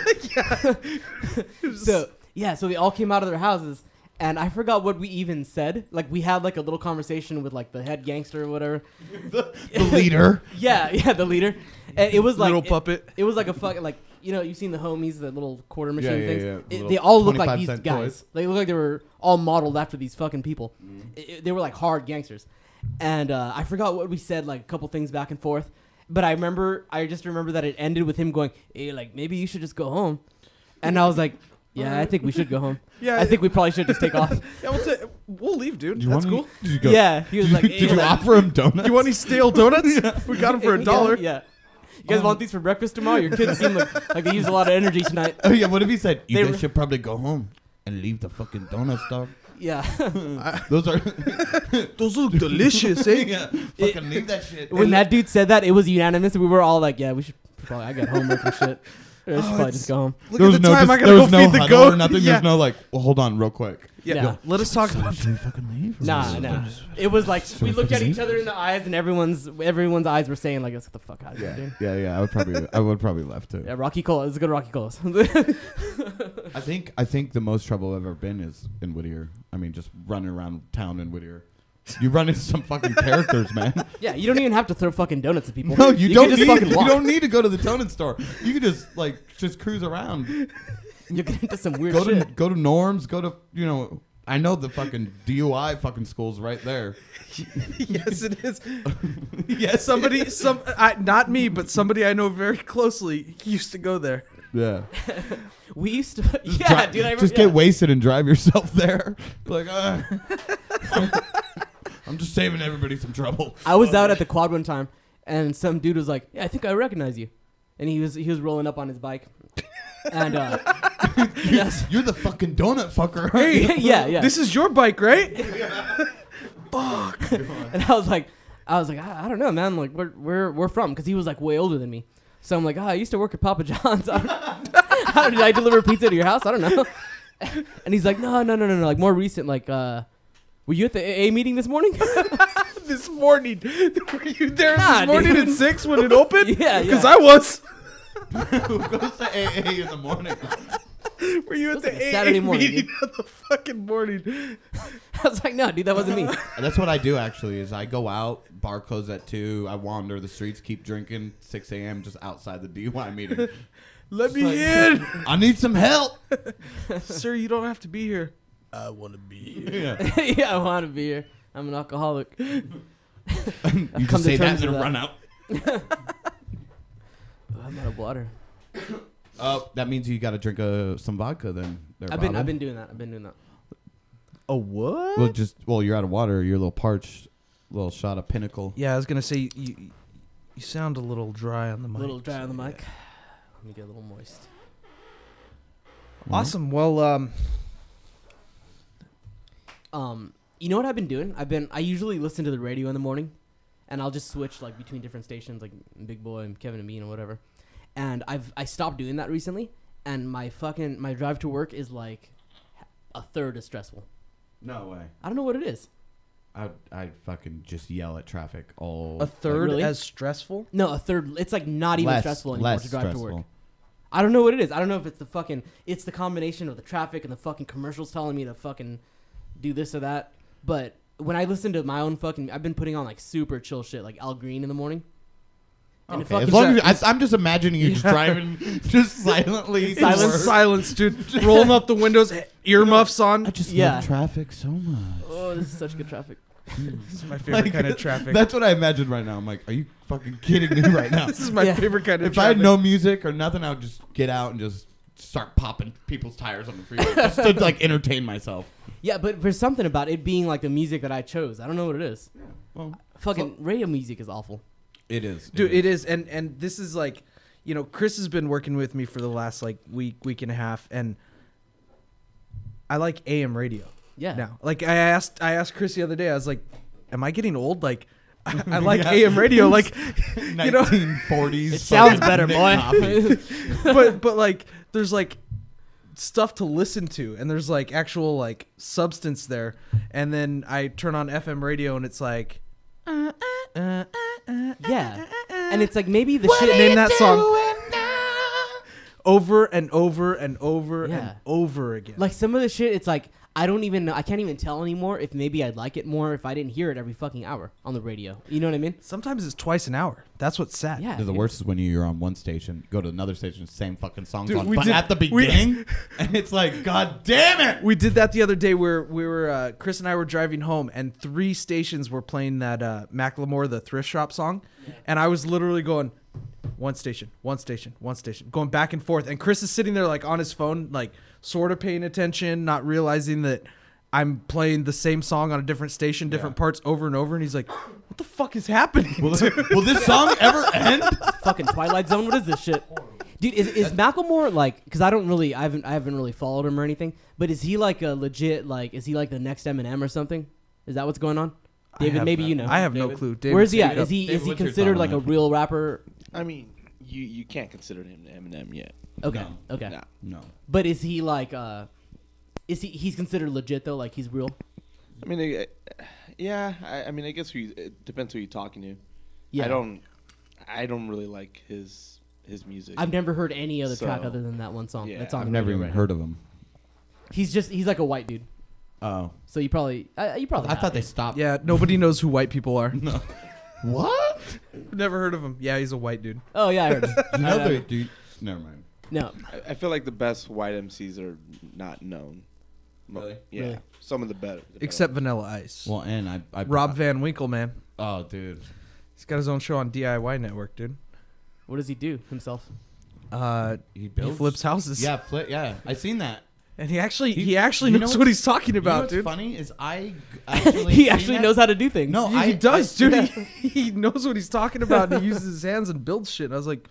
So they all came out of their houses, and I forgot what we even said. Like we had like a little conversation with like the head gangster or whatever. The leader. Yeah, the leader. And it was like Little puppet. It was like a fucking like you've seen the homies, the little quarter machine Yeah, things. yeah. Little They all look like 25 these cent guys. toys. They look like they were all modeled after these fucking people. They were like hard gangsters. And I forgot what we said, like a couple things back and forth. But I just remember that it ended with him going, "Hey, like maybe you should just go home." And I was like, "Yeah, I think we should go home. Yeah, I think we probably should just take off." Yeah, we'll leave, dude. Do you That's want cool. Did you go? Yeah, he was like, Did you offer him donuts? You want any stale donuts? We got them for $1. Yeah. You guys want these for breakfast tomorrow? Your kids seem like they used a lot of energy tonight. Oh yeah. What if he said They you were- guys should probably go home and leave the fucking donuts, dog? Yeah. Those are. Those look delicious, eh? Yeah. Fucking leave that shit. When that dude said that, it was unanimous. We were all like, "Yeah, we should probably." I got homework and shit. I should probably just go home. Look at the time I gotta go feed the huddle goat. or nothing. Yeah. There's no like. Well, hold on, real quick. Yeah. No. Let us talk about. Should we fucking leave? Nah. It was like we looked at each other in the eyes, and everyone's eyes were saying like, "Let's get the fuck out of here, dude." Yeah. I would probably left too. Yeah, Rocky Cola. It's a good Rocky Cola. I think the most trouble I've ever been is in Whittier. I mean, just running around town in Whittier. You run into some fucking characters, man. Yeah, you don't even have to throw fucking donuts at people. No, you don't can just need. fucking You walk. don't need to go to the donut store. You can just cruise around. You get into some weird Go to shit. go to Norm's. Go to I know the fucking DUI fucking school's right there. Yes, it is. Yes, Not me, but somebody I know very closely used to go there. Yeah. We used to. Yeah, dude. I remember, just get wasted and drive yourself there. Like, I'm just saving everybody some trouble. I was out at the quad one time, and some dude was like, "Yeah, I think I recognize you," and he was rolling up on his bike, and yes, You're the fucking donut fucker. Aren't you? yeah. This is your bike, right? And I was like, I don't know, man. Like, we're from, because he was like way older than me. So I'm like, I used to work at Papa John's. How did I deliver pizza to your house? I don't know. And he's like, no. Like more recent, like, were you at the AA meeting this morning? This morning. Were you there Nah, this morning dude. at 6 when it opened? Yeah. Because I was. Who goes to AA in the morning? Were you at It was the like a AA Saturday morning, meeting of the fucking morning? I was like, no, dude, that wasn't me. That's what I do actually. Is I go out, bar close at 2. I wander the streets, keep drinking. 6 a.m. just outside the DUI meeting. Let me like- in. I need some help. Sir, you don't have to be here. I want to be here. Yeah. Yeah, I want to be here. I'm an alcoholic. You come just to say that terms and with then that. run out. I'm out of water. Oh, that means you got to drink some vodka then. There, I've Bobby. been doing that. A what? Well, you're out of water. You're a little parched. A little shot of Pinnacle. Yeah, I was gonna say you sound a little dry on the mic. A little dry on the mic. Let me get a little moist. Awesome. Well, You know what I've been doing? I usually listen to the radio in the morning, and I'll just switch like between different stations, like Big Boy and Kevin and Bean or whatever. And I stopped doing that recently, and my drive to work is like a third as stressful. No way. I don't know what it is. I'd fucking just yell at traffic all. a third really? as stressful. No, a third. It's like not even stressful anymore to drive stressful. to work. I don't know what it is. I don't know if it's the combination of the traffic and the fucking commercials telling me to fucking do this or that. But when I listen to my own I've been putting on like super chill shit, like Al Green in the morning. And Okay. As long as I'm just imagining you just driving, just silently. to Silence. work. Silence, dude. Rolling up the windows, earmuffs on. I just Yeah. love traffic so much. Oh, this is such good traffic. This is my favorite kind of traffic. That's what I imagine right now. I'm like, are you fucking kidding me right now? This is my Yeah. favorite kind of If I had traffic. no music or nothing, I would just get out and just start popping people's tires on the freeway just to like entertain myself. Yeah, but there's something about it being like the music that I chose. I don't know what it is. Well, Fucking radio music is awful. it is, Dude, it is, and this is like, Chris has been working with me for the last like week and a half, and I like AM radio. Yeah. Now, like I asked Chris the other day, I was like, "Am I getting old? Like, I like AM radio, like, you know, 1940s. It sounds better, boy. but like, there's like stuff to listen to, and there's like actual like substance there. And then I turn on FM radio, and it's like, Yeah, and it's like maybe the shit, shit. name that song over and over and over Yeah. and over again. Like some of the shit, it's like I don't even know. I can't even tell anymore if maybe I'd like it more if I didn't hear it every fucking hour on the radio. You know what I mean? Sometimes it's twice an hour. That's what's sad. Yeah. The worst is when you're on one station, go to another station, same fucking songs Dude, on, we but did- at the beginning, and it's like, God damn it! We did that the other day where we were Chris and I were driving home, and 3 stations were playing that Macklemore, the Thrift Shop song, and I was literally going one station, going back and forth, and Chris is sitting there like on his phone, like sort of paying attention, not realizing that I'm playing the same song on a different station, different parts over and over, and he's like, "What the fuck is happening?" Will this song ever end? Fucking Twilight Zone. What is this shit? Dude, is Macklemore like? Because I haven't really followed him or anything. But is he like a legit like? Is he like the next Eminem or something? Is that what's going on? David, maybe you know. I have no David? clue. David, Where is he speak at? up. Is he David, what's your considered thought like on a that? real rapper? I mean, you can't consider him Eminem yet. Okay, No. okay. Nah. No. But is he like? He's considered legit though? Like he's real? I mean, yeah. I mean, I guess it depends who you're talking to. Yeah. I don't really like his music. I've never heard any other track So, other than that one song. yeah. That's on I've the never radio even right heard of him. now. He's like a white dude. Oh. So you probably I have. thought they stopped. Yeah, nobody knows who white people are. No. What? Never heard of him. Yeah, he's a white dude. Oh yeah, I heard him. You know the dude? Never mind. No. I feel like the best white MCs are not known. Really? Yeah. Really? Some of the better. Except Vanilla Ice. Well, and I Rob Van Winkle, man. Oh, dude. He's got his own show on DIY Network, dude. What does he do himself? He builds- flips houses. Yeah, yeah. I seen that. And he actually You knows know what he's talking You know about, what's dude. funny is I actually He seen actually that. knows how to do things. No, Yeah, he does, dude. yeah. He knows what he's talking about, and he uses his hands and builds shit. And I was like,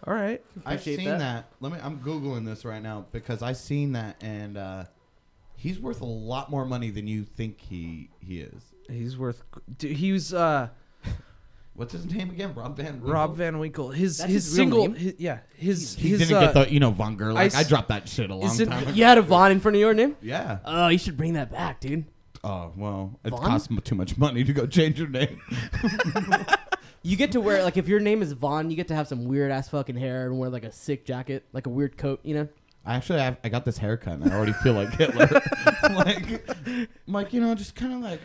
all right. I've Appreciate seen that. that. I'm googling this right now because I seen that, and he's worth a lot more money than you think he is. He's worth. Dude, he was What's his name again? Rob Van Winkle? Rob Van Winkle. His That's his real single. name? He His didn't get the Von Gerlach. Ice- I dropped that shit a long Is it- time ago. You had a Vaughn in front of your name? Yeah. Oh, you should bring that back, dude. Oh well, it Vaughn? costs too much money to go change your name. You get to wear like if your name is Vaughn, you get to have some weird ass fucking hair and wear like a sick jacket, like a weird coat, you know? I got this haircut and I already feel like Hitler. I'm like, just kind of like,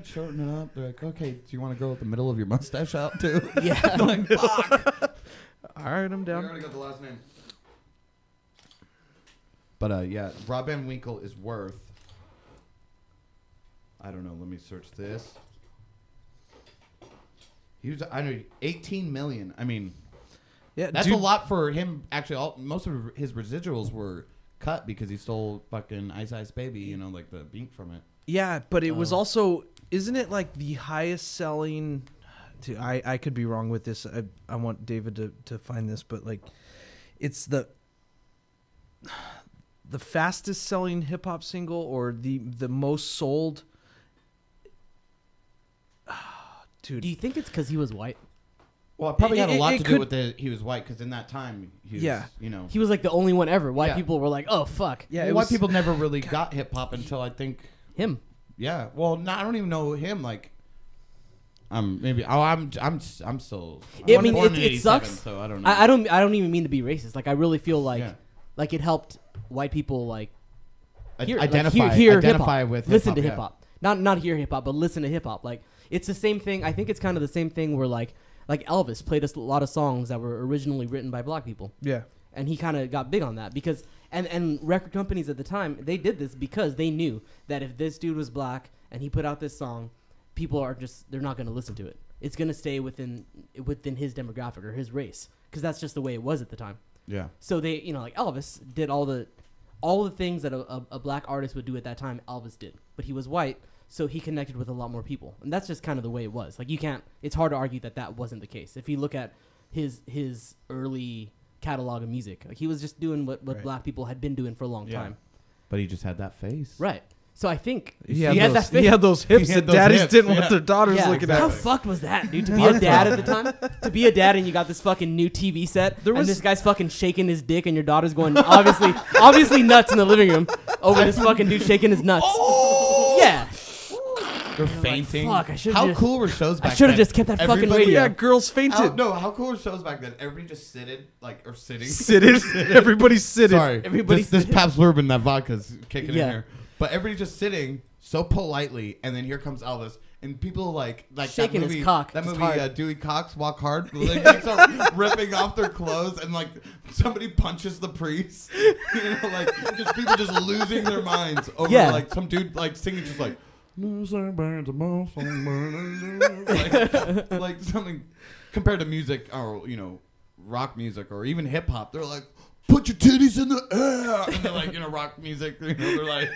shorten it up. They're like, okay, do you want to go with the middle of your mustache out too? Yeah. I'm like, fuck. All right, I'm You down. already got the last name. But yeah, Rob Van Winkle is worth. I don't know. Let me search this. He was, 18 million. I mean, Yeah, that's dude, a lot for him. Actually, most of his residuals were cut because he stole fucking Ice Ice Baby. Like the beat from it. Yeah, but it was Oh. also, isn't it like the highest selling? I could be wrong with this. I want David to find this, but like, it's the fastest selling hip hop single or the most sold. Dude, Do you think it's because he was white? Well, it probably had a It- lot it to could- do with he was white because in that time, he was, Yeah. He was like the only one ever. White Yeah. people were like, oh, fuck. yeah, well, it white was, people never really got hip hop until I think. Him. Yeah. Well, no, I don't even know him. Like, maybe. Oh, I'm still. I was mean, born in it 87, sucks. So I don't know. I don't even mean to be racist. Like, I really feel like Yeah. like it helped white people like hear, identify, like, hear identify hip-hop. with listen to hip hip hop. hop. Not hear hip hop, but listen to hip hop. Like it's the same thing. I think it's kind of the same thing where like Elvis played us a lot of songs that were originally written by black people, yeah. and he kind of got big on that because and record companies at the time they did this because they knew that if this dude was black and he put out this song, people are they're not going to listen to it. It's going to stay within his demographic or his race because that's just the way it was at the time. Yeah. So they, like Elvis did all the things that a black artist would do at that time. Elvis did, but he was white, so he connected with a lot more people, and that's just kind of the way it was. Like it's hard to argue that wasn't the case. If you look at his early catalog of music, like he was just doing what Right. black people had been doing for a long Yeah. time. But he just had that face. Right. So I think He had had, that those, face. he had those hips He had that those daddies hips, didn't yeah. want their daughters Yeah, looking how at. fucked was that, dude? To be a dad at the time, to be a dad and you got this fucking new TV set, and this guy's fucking shaking his dick, and your daughter's going obviously nuts in the living room over this fucking dude shaking his nuts. Yeah, They're fainting. fuck, I should've How just- cool were shows back I should have then? just kept that fucking Everybody- radio. Yeah, girls fainted. How cool were shows back then? Everybody just sitting. Sitted. Everybody's sitting. Sorry, Everybody's this sitting. Pabst Bourbon, that vodka's kicking Yeah. in here. But everybody just sitting so politely, and then here comes Elvis, and people like Shaking that his movie, cock, That just movie, hard. Dewey Cox, Walk Hard. Like, they start ripping off their clothes, and like somebody punches the priest. You know, like just people just losing their minds over like some dude like singing just like. like something compared to music or rock music or even hip hop, they're like, put your titties in the air, and they're like, rock music, they're like,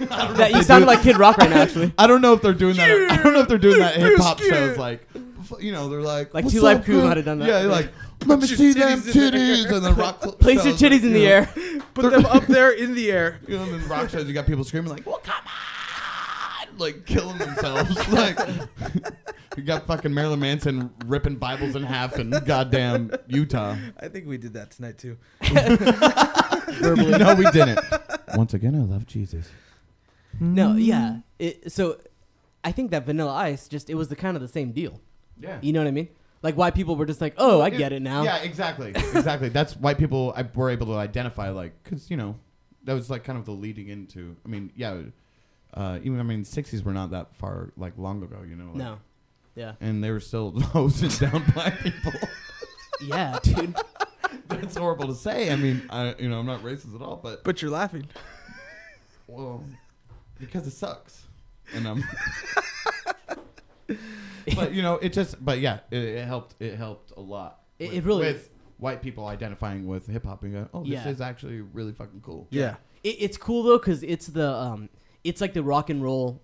I don't know That, if you they sounded do- like Kid Rock right now, actually. I don't know if they're doing that. I don't know if they're doing that hip hop shows like, they're like Like "What's Two Live up, Crew girl?" might have done that. Yeah, they're like, let me your see them titties in the titties, and then rock Place your shows, titties in the air. Put them up there in the air. And then rock shows, you got people screaming like, well, come on, like killing themselves. Like, you got fucking Marilyn Manson ripping Bibles in half in goddamn Utah. I think we did that tonight too. No, we didn't. Once again, I love Jesus. No, yeah. So I think that Vanilla Ice it was the kind of the same deal. Yeah. You know what I mean? Like why people were just like, oh, I get it now. Yeah, exactly. Exactly. That's why people were able to identify, like, because, that was like kind of the leading into, I mean, yeah. Even, 60s were not that far, like, long ago, like, No. Yeah. And they were still hosing down black people. Yeah, dude. That's horrible to say. I mean, I'm not racist at all, But you're laughing. well, because it sucks. And but it helped. It helped a lot. It really- with white people identifying with hip hop and going, oh, this Yeah. is actually really fucking cool. Yeah. It's cool though because it's it's like the rock and roll.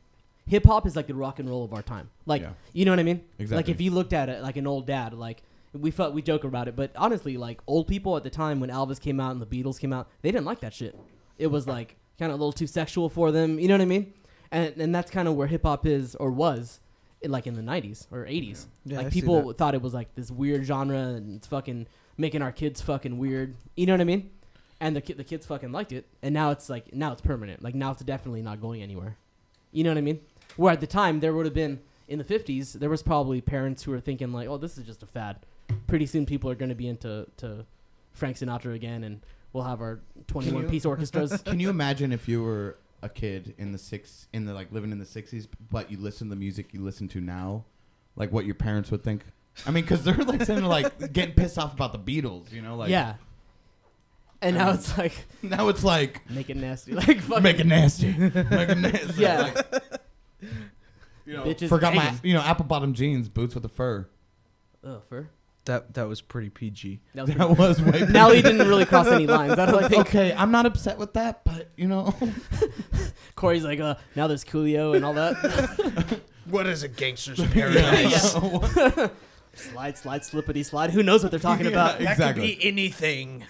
Hip hop is like the rock and roll of our time. Like, Yeah. you know what I mean? Exactly. Like if you looked at it like an old dad, like we joke about it, but honestly, like old people at the time when Elvis came out and the Beatles came out, they didn't like that shit. It was like kind of a little too sexual for them. You know what I mean? And that's kind of where hip hop is or was, like in the 90s or 80s. Yeah, like I see people that. thought it was like this weird genre and it's fucking making our kids fucking weird. You know what I mean? And the kids fucking liked it. And now it's permanent. Like now it's definitely not going anywhere. You know what I mean? Where at the time there would have been in the 50s, there was probably parents who were thinking like, oh, this is just a fad. Pretty soon people are going to be into Frank Sinatra again, and we'll have our 21-piece orchestras. Can you imagine if you were a kid in the living in the 60s, but you listen to the music you listen to now, like what your parents would think? I mean, because they're like sitting like getting pissed off about the Beatles, like yeah. And now it's like make it nasty, like fucking make it nasty, make it nasty. Yeah. Like, Bitches forgot my banging. apple bottom jeans, boots with the fur. Fur. That was pretty PG. That was That was way. Nelly didn't really cross any lines. I don't think. Okay, I'm not upset with that, but Corey's like, now there's Coolio and all that. What is a gangster's Slide, slippity slide. Who knows what they're talking about? exactly. anything.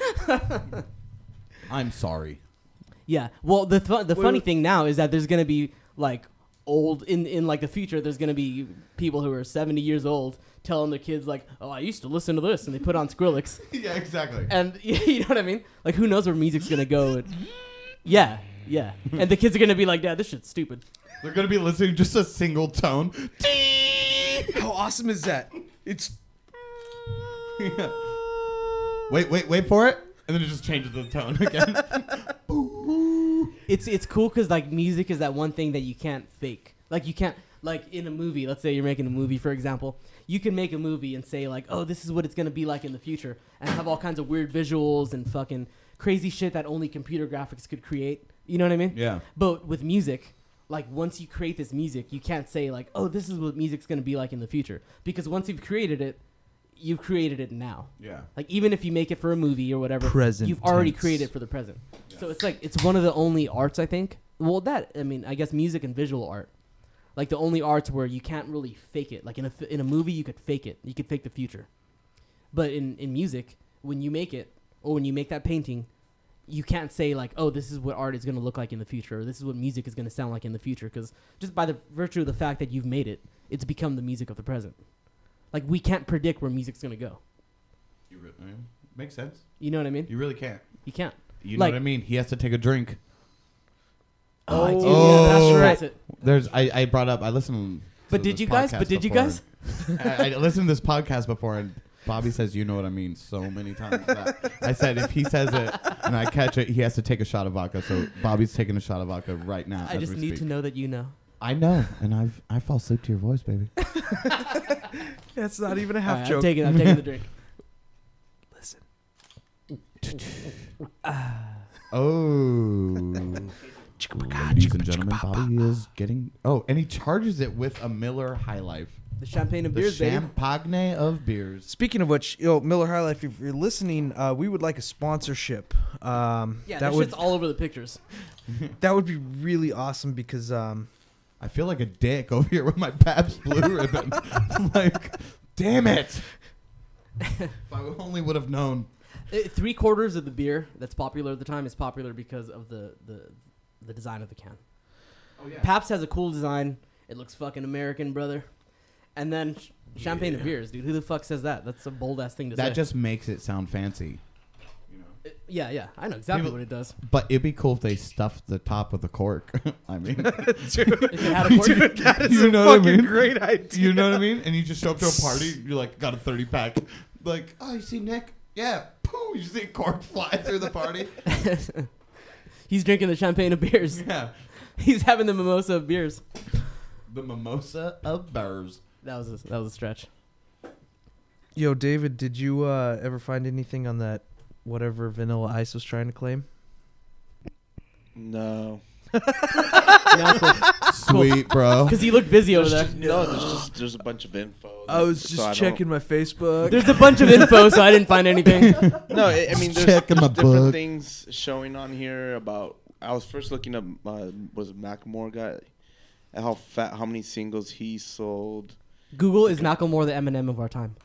I'm sorry. Yeah. Well, the funny thing now is that there's gonna be like old in like the future. There's gonna be people who are 70 years old telling their kids like, "Oh, I used to listen to this," and they put on Skrillex. Yeah, exactly. And you know what I mean? Like, who knows where music's gonna go? Yeah. And the kids are gonna be like, "Dad, this shit's stupid." They're gonna be listening to just a single tone. How awesome is that? It's Yeah. Wait for it, and then it just changes the tone again. It's cool because like music is that one thing that you can't fake. Like you can't like in a movie. Let's say you're making a movie, for example. You can make a movie and say like, oh, this is what it's gonna be like in the future, and have all kinds of weird visuals and fucking crazy shit that only computer graphics could create. You know what I mean? Yeah. But with music, like once you create this music, you can't say like, oh, this is what music's gonna be like in the future, because once you've created it now. Yeah. Like even if you make it for a movie or whatever, Present you've already tense. created it for the present. Yeah. So it's like it's one of the only arts I think. Well, I guess music and visual art, like the only arts where you can't really fake it. Like in a movie, you could fake it. You could fake the future, but in music, when you make it or when you make that painting, you can't say like, oh, this is what art is going to look like in the future, or this is what music is going to sound like in the future, because just by the virtue of the fact that you've made it, it's become the music of the present. Like, we can't predict where music's going to go. Makes sense. You know what I mean? You really can't. You can't. You know what I mean? He has to take a drink. Oh, I do. Oh. Yeah, that's right. There's I brought up. I listened. But did you guys? But did you guys? I listened to this podcast before, and Bobby says, "You know what I mean?" so many times. That I said if he says it and I catch it, he has to take a shot of vodka. So Bobby's taking a shot of vodka right now. I just need to know that you know. I know, and I fall asleep to your voice, baby. That's not even a half Right, joke. I'm taking the drink. Listen. Oh. Ladies and gentlemen, Bobby is getting... Oh, and he charges it with a Miller High Life. The champagne of The beers, baby. champagne of beers. Speaking of which, Miller High Life, if you're listening, we would like a sponsorship. Yeah, that would shit's all over the pictures. that would be really awesome because I feel like a dick over here with my Pabst Blue Ribbon. I'm like, damn it. If I only would have known. 3/4 of the beer that's popular at the time is popular because of the design of the can. Oh, yeah. Pabst has a cool design. It looks fucking American, brother. And then champagne of beers, dude. Who the fuck says that? That's a bold ass thing to say. That just makes it sound fancy. Yeah, I know exactly People- what it does. But it'd be cool if they stuffed the top with a cork. I mean, If it had a cork, dude, that is You a know what I fucking mean? great idea. you know what I mean? And you just show up to a party, you're like, got a 30-pack. Like, oh, you see Nick? Yeah. Pooh, you see a cork fly through the party. he's drinking the champagne of beers. Yeah. He's having the mimosa of beers. The mimosa of bears. That was a stretch. Yo, David, did you ever find anything on that whatever Vanilla Ice was trying to claim? No. Sweet, bro. Because he looked busy over there. No, there's a bunch of info. I was just checking my Facebook. There's a bunch of info, so I didn't find anything. No, I mean, there's Checking my different book. things showing on here about. I was first looking up was it Macklemore guy, at how many singles he sold. Google is Macklemore the Eminem of our time.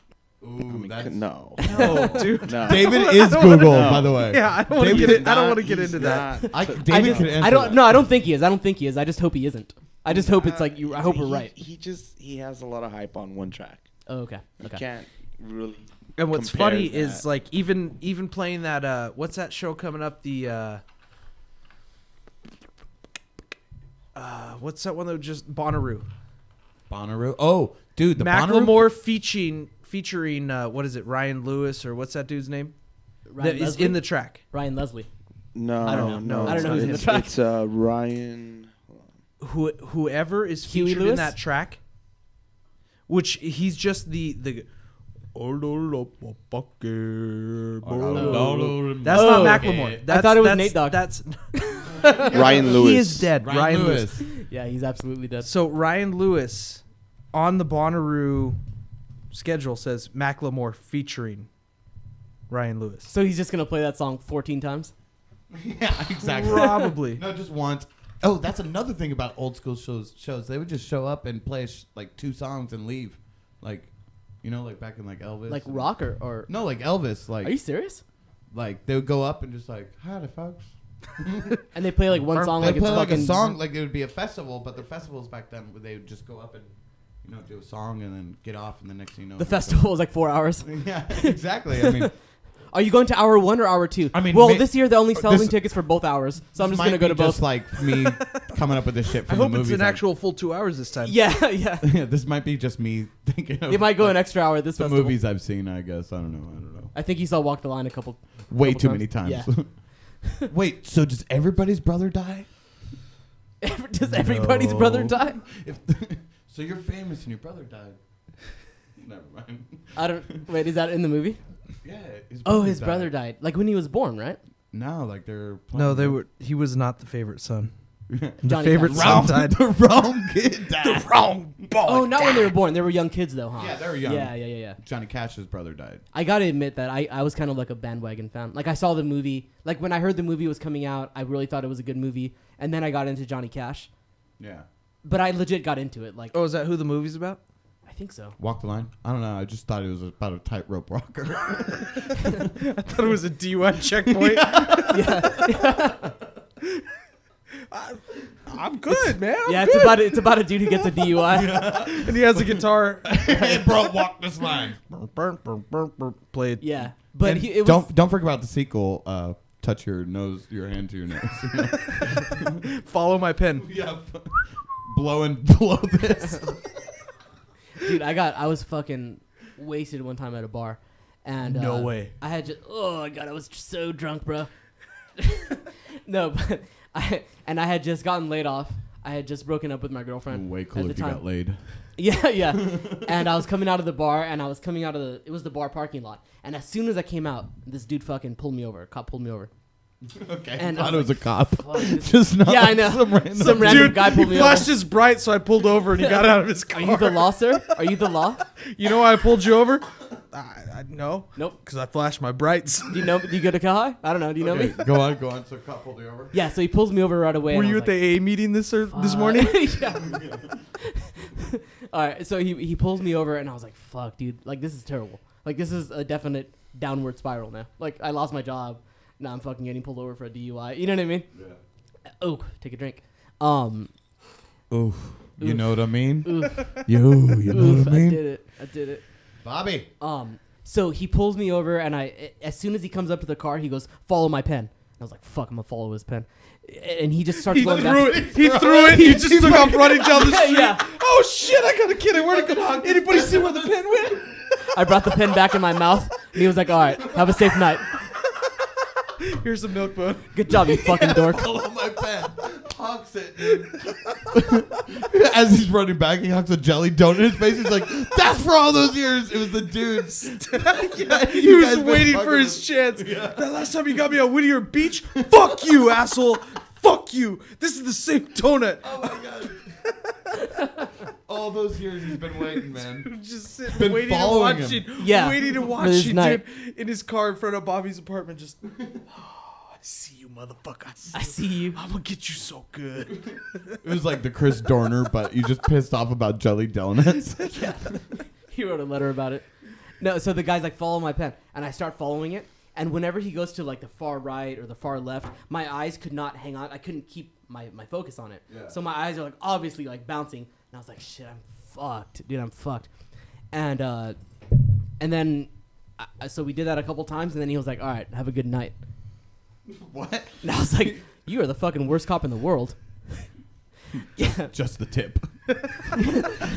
Ooh, that's... No, no, dude. no. David is Google, by the way. Yeah, I don't want to David get. I don't want to get He's into that. not. David could answer that. I don't think he is. I don't think he is. I just hope he isn't. I just hope it's like you. I hope we're right. He has a lot of hype on one track. Oh, okay. You Okay. can't really. And what's compare funny that. is like even playing that what's that show coming up, the what's that one that was just Bonnaroo? Bonnaroo. Oh, dude, the Macklemore featuring what is it, Ryan Lewis or what's that dude's name? Ryan That is Leslie? in the track. Ryan Leslie. No, I don't know. I don't know who's in the it's, track. It's Ryan. Whoever is Huey featured Lewis? in that track, which he's just the That's Oh, not Macklemore. I thought it was Nate Dogg. That's Ryan Lewis. he is dead. Ryan Lewis. Yeah, he's absolutely dead. So Ryan Lewis on the Bonnaroo schedule says Macklemore featuring Ryan Lewis. So he's just gonna play that song 14 times. Yeah, exactly. Probably. No, just once. Oh, that's another thing about old school shows. They would just show up and play like 2 songs and leave, like, you know, like back in like Elvis. Like rock or No, like Elvis. Like, Are you serious? like they would go up and just like, howdy, folks. And they play like one song They like it's play like fucking a song, like it would be a festival, but the festivals back then they would just go up and, you know, do a song and then get off, and the next thing you know, The festival is like 4 hours. Yeah, exactly. I mean, Are you going to hour 1 or hour 2? I mean, well, this year they're only selling this- tickets for both hours, so I'm just might gonna go be to both. Just like me coming up with this shit I from the hope movies. it's an like- actual full 2 hours this time. Yeah, yeah. Yeah, this might be just me thinking of It might go like, an extra hour at this the festival. movies I've seen. I guess I don't know. I think he saw Walk the Line a couple. Way Couple too times. many times. Yeah. Wait, so does everybody's brother die? Does everybody's brother die? If so, you're famous and your brother died. Never mind. I don't. Wait, is that in the movie? Yeah. His brother died. Like when he was born, right? No, like they're. No, they were. He was not the favorite son. The Johnny favorite Cash. son died. The wrong kid died. The wrong boy. Oh, not when they were born. They were young kids though, huh? Yeah, they were young. Yeah. Johnny Cash's brother died. I gotta admit that I was kind of like a bandwagon fan. Like I saw the movie. Like when I heard the movie was coming out, I really thought it was a good movie. And then I got into Johnny Cash. Yeah. But I legit got into it. Like Oh, is that who the movie's about? I think so. Walk the line? I don't know. I just thought it was about a tightrope walker. I thought it was a DUI checkpoint. I'm good, man. Yeah, it's about a dude who gets a DUI. And he has a guitar. Hey, bro, walk this line. Played. Yeah, but And it was, Don't forget about the sequel. Touch your hand to your nose. Follow my pen. Yeah. Blow this. dude. I was fucking wasted one time at a bar, and No way. I had just oh my god, I was so drunk, bro. No, but I had just gotten laid off. I had just broken up with my girlfriend. Way cool at if the you time. got laid. Yeah. And I was coming out of the bar, and I was coming out of it was the bar parking lot. And as soon as I came out, this dude fucking pulled me over. A cop pulled me over. Okay. And I I thought it was was a cop. Fuck this- Just not Yeah, I like know. some random Dude, guy pulled me he flashed over. his bright, so I pulled over and he got out of his car. Are you the law, sir? Are you the law? You know why I pulled you over? No. Nope. Because I flashed my brights. Do you go to Cal-Hi? I don't know. Do you know me? Go on. So cop pulled you over. Yeah, so he pulls me over right away. Were and I you was at the AA meeting this morning? yeah. All right, so he pulls me over, and I was like, fuck, dude. Like, this is terrible. Like, this is a definite downward spiral now. Like, I lost my job. Now I'm fucking getting pulled over for a DUI. You know what I mean? Yeah. Oh, take a drink. Oof. You know what I mean? Oof. You know what I mean? I did it. Bobby. So he pulls me over, and as soon as he comes up to the car, he goes, follow my pen. And I was like, fuck, I'm going to follow his pen. And he just starts He going threw back. it. He threw it. He just took off running down the street. Yeah. Oh, shit. I got a kid. Where'd it go? Anybody see where the pen went? I brought the pen back in my mouth, and he was like, all right, have a safe night. Here's the milk bone. Good job, you fucking dork. Follow my pen. Honks it, dude. As he's running back, he honks a jelly donut in his face. He's like, that's for all those years. It was the dude. He was waiting for his chance. Yeah. That last time you got me on Whittier Beach, fuck you, asshole. Fuck you. This is the same donut. Oh, my God. All those years he's been waiting, man. Just sitting, Been waiting and following watching. him. Yeah. Waiting to For watch this you, night. dude, in his car in front of Bobby's apartment. Just, I see you, motherfucker. I see you. I'm going to get you so good. It was like the Chris Dorner, but you just pissed off about jelly donuts. He wrote a letter about it. No, so the guy's like, follow my pen. And I start following it. And whenever he goes to like the far right or the far left, my eyes could not hang on. I couldn't keep my focus on it. Yeah. So my eyes are like obviously like bouncing. And I was like, shit, I'm fucked. Dude, I'm fucked. And then, so we did that a couple times. And then he was like, all right, have a good night. What? And I was like, you are the fucking worst cop in the world. Yeah. Just the tip.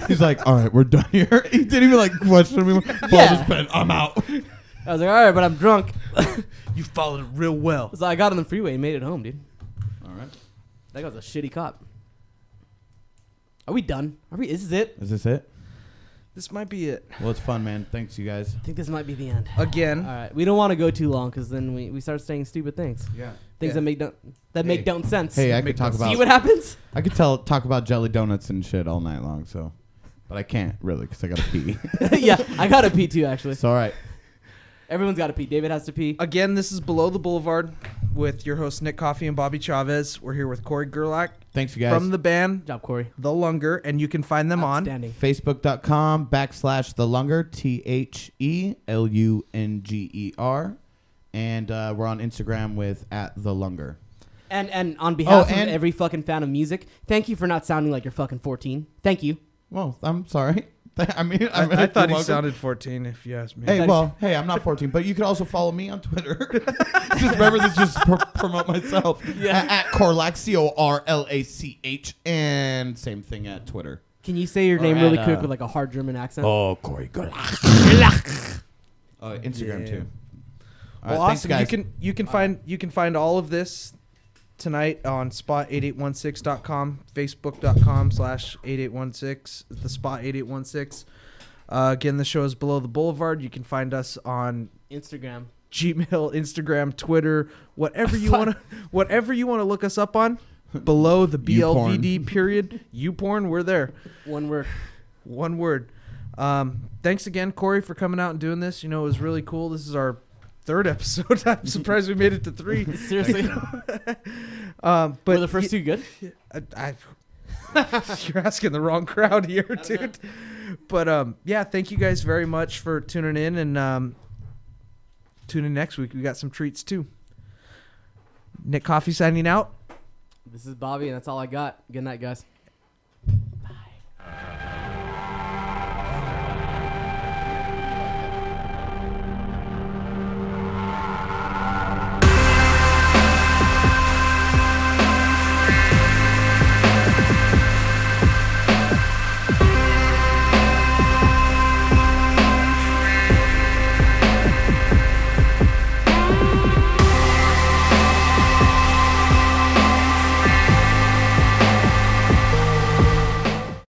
He's like, all right, we're done here. He didn't even like question me. Follow Yeah. this pen. I'm out. I was like, all right, but I'm drunk. You followed it real well. So I got on the freeway and made it home, dude. All right. That guy's a shitty cop. Are we done? Is this it? Is this it? This might be it. Well, it's fun, man. Thanks, you guys. I think this might be the end. Again. All right, we don't want to go too long because then we start saying stupid things, Yeah. things Yeah. that make don't sense. Hey, I Make could talk those- about. See what happens? I could talk about jelly donuts and shit all night long. So, but I can't really because I gotta pee. Yeah, I gotta pee too. Actually, It's all right. everyone's gotta pee. David has to pee. Again, this is Below the Boulevard with your hosts Nick Coffey and Bobby Chavez. We're here with Cory Gerlach Thanks, you guys. from the band Good job, Cory. The Lunger, and you can find them on Outstanding. Facebook.com/TheLunger, TheLunger. And we're on Instagram with @TheLunger. And on behalf and- of every fucking fan of music, thank you for not sounding like you're fucking 14. Thank you. Well, I'm sorry. I mean, I thought he you're welcome. sounded 14, if you ask me. Hey, I'm not 14, but you can also follow me on Twitter. Just remember this, just promote myself. Yeah. At Corlach, CORLACH, and same thing at Twitter. Can you say your Or name really at, quick with like a hard German accent? Oh, Cory Gerlach. Instagram Yeah. too. Well, All right, thanks, awesome. guys. You can find all of this tonight on spot8816.com, facebook.com/8816, the spot 8816. Again, the show is Below the Boulevard. You can find us on Instagram. Gmail, Instagram, Twitter, whatever you want to look us up on. Below the BLVD period. YouPorn, we're there. One word. One word. Thanks again, Cory, for coming out and doing this. You know, it was really cool. This is our 3rd episode. I'm surprised we made it to 3. Seriously. But Were the first 2 good? you're asking the wrong crowd here, dude. But yeah, thank you guys very much for tuning in, and tune in next week. We got some treats too. Nick Coffey signing out. This is Bobby, and that's all I got. Good night, guys.